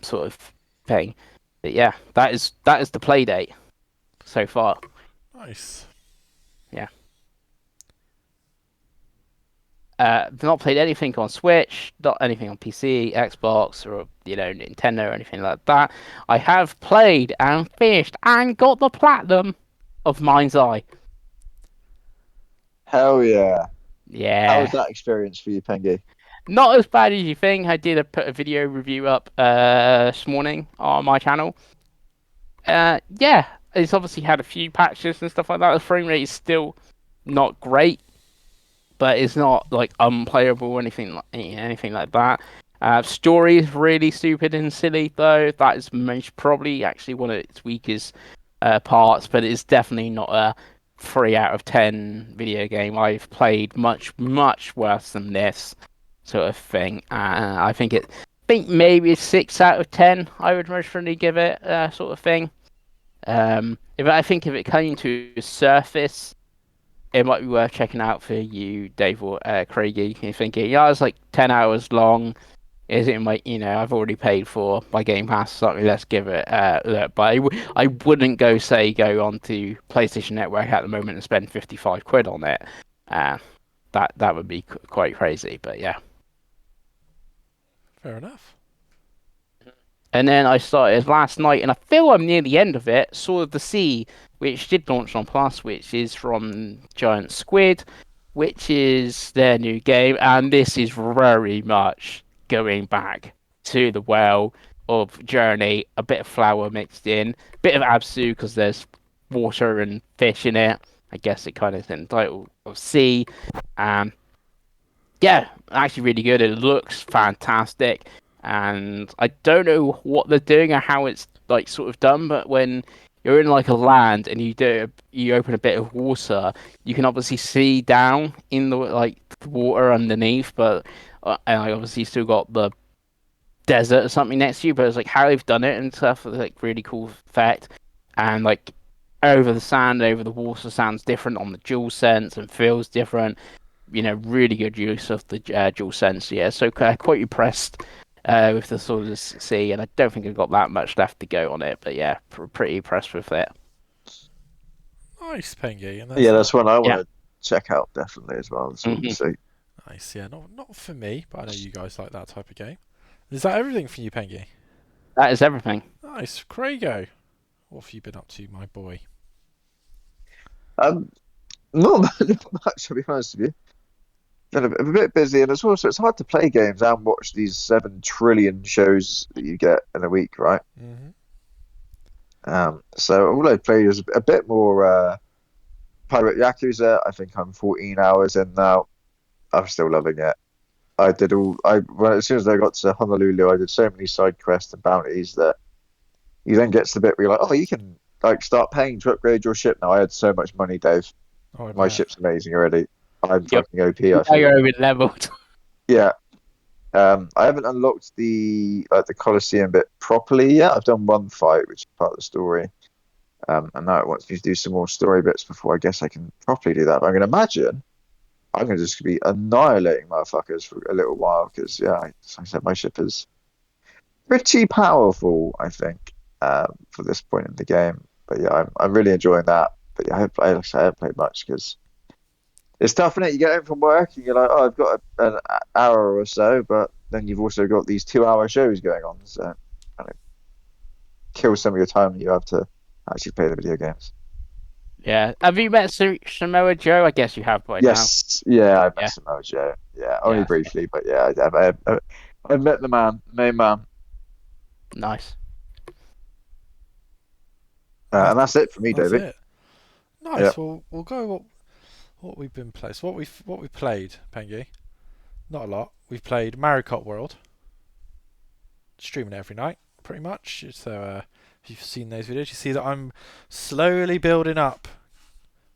sort of thing. But yeah, that is the play date so far. Nice. Yeah. Not played anything on Switch, not anything on PC, Xbox, or Nintendo or anything like that. I have played and finished and got the platinum of Mind's Eye. Hell yeah. How Yeah. was that experience for you, Pengy? Not as bad as you think. I did put a video review up this morning on my channel. Yeah, it's obviously had a few patches and stuff like that. The frame rate is still not great, but it's not like unplayable or anything like that. Story is really stupid and silly though. That is most probably actually one of its weakest parts, but it's definitely not a 3 out of 10 video game. I've played much worse than this sort of thing. I think maybe a 6 out of 10. I would most probably give it sort of thing. If it came to Surface, it might be worth checking out for you, Dave or Craigie. You're thinking, yeah, it's like 10 hours long. Is it my, I've already paid for my Game Pass, so let's give it a look. But I wouldn't go on to PlayStation Network at the moment and spend 55 quid on it. That would be quite crazy, but yeah. Fair enough. And then I started last night, and I feel I'm near the end of it. Sword of the Sea, which did launch on Plus, which is from Giant Squid, which is their new game, and this is very much going back to the well of Journey. A bit of flour mixed in, a bit of Absu because there's water and fish in it. I guess it kind of is in the title of Sea. Yeah, actually really good. It looks fantastic. And I don't know what they're doing or how it's like sort of done, but when you're in like a land and you open a bit of water, you can obviously see down in the the water underneath, but and I obviously still got the desert or something next to you, but it's like how they've done it and stuff, like really cool effect. And like over the sand, over the water sounds different on the dual sense and feels different. Really good use of the dual sense. Yeah, so quite impressed with the Sword of the Sea, and I don't think I've got that much left to go on it, but yeah, pretty impressed with it. Nice, Pengy. And Yeah, that's one I Yeah. want to check out definitely as well. So Mhm. see. nice. Yeah, not for me, but I know you guys like that type of game. Is that everything for you, Pengy? That is everything. Nice, Craigo. What have you been up to, my boy? Um, not much to be honest with you. Been a bit busy, and it's hard to play games and watch these 7 trillion shows that you get in a week, right? Mm-hmm. So all I played is a bit more Pirate Yakuza. I think I'm 14 hours in now. I'm still loving it. I did all as soon as I got to Honolulu, I did so many side quests and bounties that you then get to the bit where you're like, oh, you can like start paying to upgrade your ship now. I had so much money, Dave. Oh, I My bet. ship's amazing already. I'm Yep. fucking OP, I Now feel. you're over leveled. Yeah. I haven't unlocked the Colosseum bit properly yet. I've done one fight, which is part of the story. And now it wants me to do some more story bits before I guess I can properly do that. But I'm going to imagine I'm gonna just be annihilating motherfuckers for a little while because yeah, like I said, my ship is pretty powerful, I think, for this point in the game. But yeah, I'm really enjoying that. But yeah, like I said, I haven't played much because it's tough, innit? You get home from work and you're like, oh, I've got an hour or so, but then you've also got these 2 hour shows going on, so kind of kill some of your time that you have to actually play the video games. Yeah. Have you met Samoa Joe? I guess you have by now. Yes, yeah, I met Yeah. Samoa Joe. Yeah, only Yeah. briefly, but yeah, I met the man, the main man, Nice. and that's it for me, That's David. it. Yeah. Nice. Well, we'll go what we've been playing. So what we played, Pengy. Not a lot. We've played Mario Kart World, streaming it every night, pretty much. So if you've seen those videos, you see that I'm slowly building up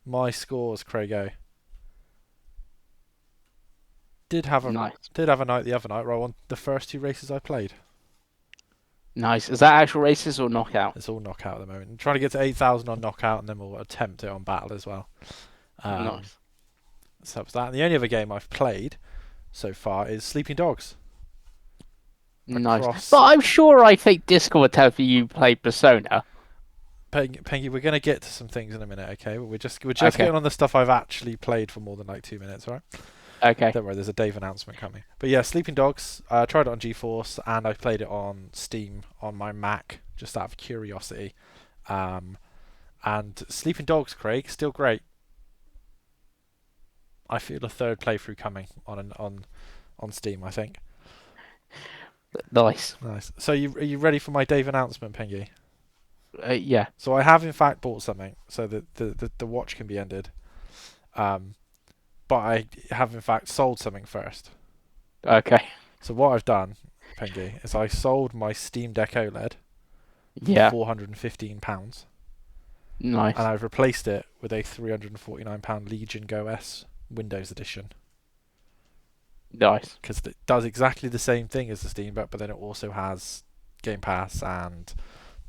my scores, Craigo. Nice. Did have a night the other night where I won the first 2 races I played. Nice. Is that actual races or knockout? It's all knockout at the moment. I'm trying to get to 8,000 on knockout, and then we'll attempt it on battle as well. Nice. So that's that. And the only other game I've played so far is Sleeping Dogs. Nice. Across But I'm sure I think Discord would tell you played Persona. Pengy, we're gonna get to some things in a minute, okay? We're just Okay. getting on the stuff I've actually played for more than like 2 minutes, all right? Okay. Don't worry, there's a Dave announcement coming. But yeah, Sleeping Dogs. I tried it on GeForce and I played it on Steam on my Mac just out of curiosity. And Sleeping Dogs, Craig, still great. I feel a third playthrough coming on Steam, I think. Nice. Nice. So are you ready for my Dave announcement, Pengy? Yeah. So I have in fact bought something so that the watch can be ended. But I have in fact sold something first. Okay. So what I've done, Pengy, is I sold my Steam Deck OLED for Yeah. £415, Nice. and I've replaced it with a £349 Legion Go S Windows Edition. Nice. Because it does exactly the same thing as the Steam Deck, but then it also has Game Pass and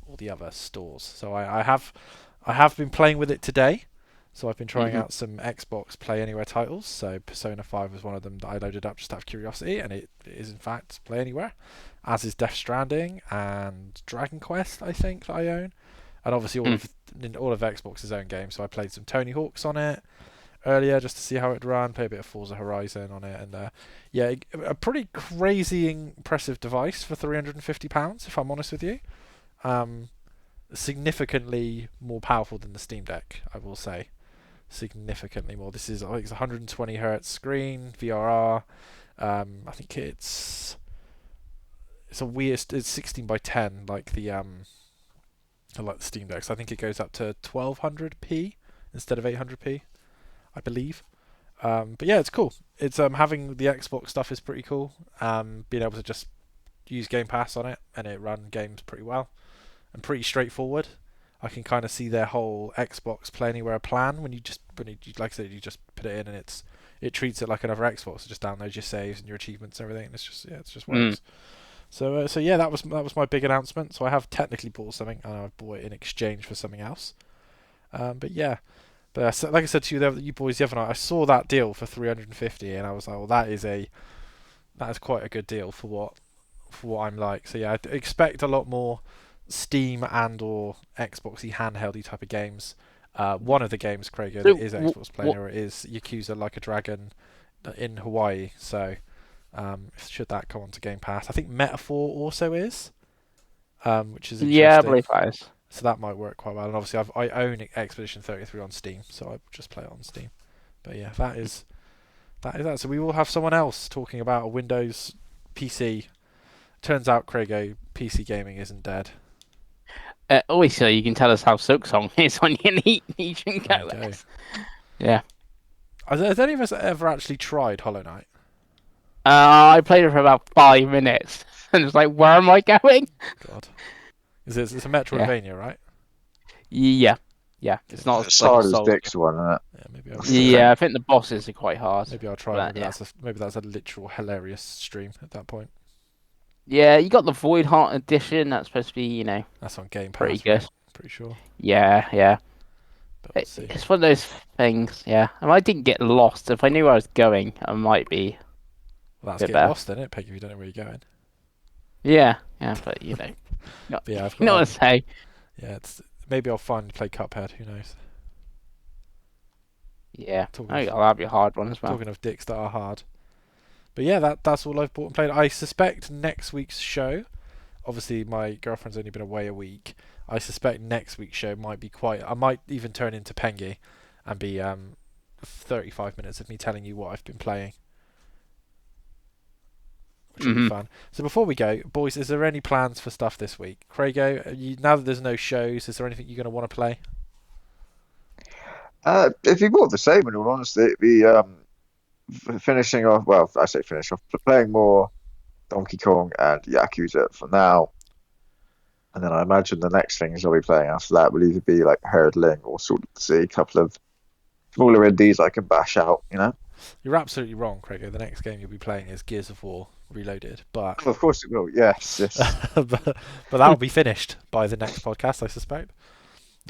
all the other stores. So I have been playing with it today. So I've been trying out some Xbox Play Anywhere titles. So Persona 5 was one of them that I loaded up just out of curiosity, and it is in fact Play Anywhere, as is Death Stranding and Dragon Quest, I think, that I own, and obviously all of Xbox's own games. So I played some Tony Hawk's on it earlier just to see how it ran. Played a bit of Forza Horizon on it, and yeah, a pretty crazy impressive device for £350. If I'm honest with you, significantly more powerful than the Steam Deck, I will say. Significantly more. This is, I think it's 120 hertz screen, VRR. I think it's a weird. It's 16 by 10, like the Steam Deck. So I think it goes up to 1200p instead of 800p, I believe. But yeah, it's cool. It's having the Xbox stuff is pretty cool. Being able to just use Game Pass on it and it run games pretty well and pretty straightforward. I can kind of see their whole Xbox Play Anywhere plan when you like I said, you just put it in and it treats it like another Xbox. It just downloads your saves and your achievements and everything. And it just works. So yeah, that was my big announcement. So I have technically bought something and I've bought it in exchange for something else. But yeah, so, like I said to you boys the other night, I saw that deal for 350 and I was like, well, that is quite a good deal for what I'm like. So yeah, I expect a lot more Steam and or Xboxy handheldy type of games. One of the games, Craig, that is Xbox player is Yakuza Like a Dragon in Hawaii. So should that come onto Game Pass? I think Metaphor also is, which is interesting. Yeah, I believe that is. So that might work quite well. And obviously I own Expedition 33 on Steam, so I just play it on Steam. But yeah, that is that. So we will have someone else talking about a Windows PC. Turns out, Craig, PC gaming isn't dead. So you can tell us how Silksong is on your Legion Go S. Yeah. Has any of us ever actually tried Hollow Knight? I played it for about 5 minutes and was like, where am I going? God. It's a Metroidvania, right? Yeah. Yeah. It's not It's like hard a as Souls Dick's one, isn't it? Yeah, maybe Yeah, I think the bosses are quite hard. Maybe I'll try it. Maybe that's a literal hilarious stream at that point. Yeah, you got the Void Heart edition. That's supposed to be, That's on Game Pass. pretty good. Pretty sure. Yeah. But we'll see. It's one of those things, yeah. And I didn't get lost. If I knew where I was going, I might be Well, a that's bit getting better. lost, isn't it, Peg, if you don't know where you're going. Yeah, but not, But yeah, I've you know got. what I say. Yeah, maybe I'll finally play Cuphead. Who knows? Yeah, Talking I of think that'll be a hard one as well. talking of dicks that are hard. But yeah, that's all I've bought and played. I suspect next week's show. Obviously, my girlfriend's only been away a week. I suspect next week's show might be quite. I might even turn into Pengy, and be 35 minutes of me telling you what I've been playing, which will be fun. So before we go, boys, is there any plans for stuff this week? Craigo, now that there's no shows, is there anything you're going to want to play? If you bought the same, in all honesty, it'd be finishing off. Well, I say finish off, but playing more Donkey Kong and Yakuza for now. And then I imagine the next things I'll be playing after that will either be like Herdling or Sword of the Sea, a couple of smaller indies I can bash out, you know? You're absolutely wrong, Craigo. The next game you'll be playing is Gears of War Reloaded, but Oh, of course it will. Yes, yes. but that'll be finished by the next podcast, I suspect.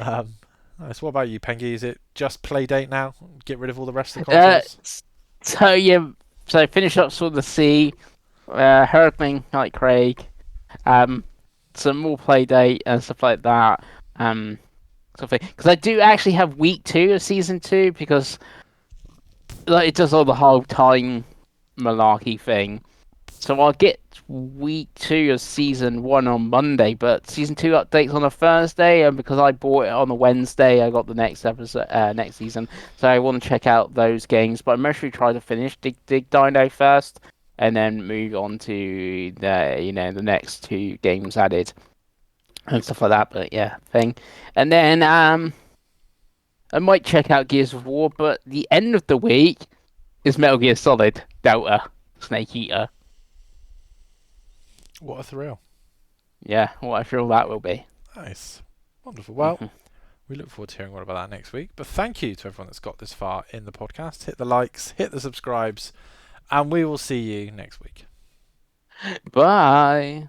Um, nice. What about you, Pengy? Is it just Playdate now? Get rid of all the rest of the consoles? So yeah, so finish up Sword of the Sea, Hurricane like Craig, some more Playdate and stuff like that. Because I do actually have week 2 of season 2 because like it does all the whole time malarkey thing. So I'll get week 2 of season 1 on Monday, but season 2 updates on a Thursday, and because I bought it on a Wednesday, I got the next episode, next season. So I want to check out those games, but I'm mostly trying to finish Dig Dino first, and then move on to the next 2 games added and stuff like that. But yeah, thing, and then I might check out Gears of War, but the end of the week is Metal Gear Solid Delta Snake Eater. What a thrill. Yeah, what I feel that will be. Nice. Wonderful. Well, we look forward to hearing all about that next week. But thank you to everyone that's got this far in the podcast. Hit the likes, hit the subscribes, and we will see you next week. Bye.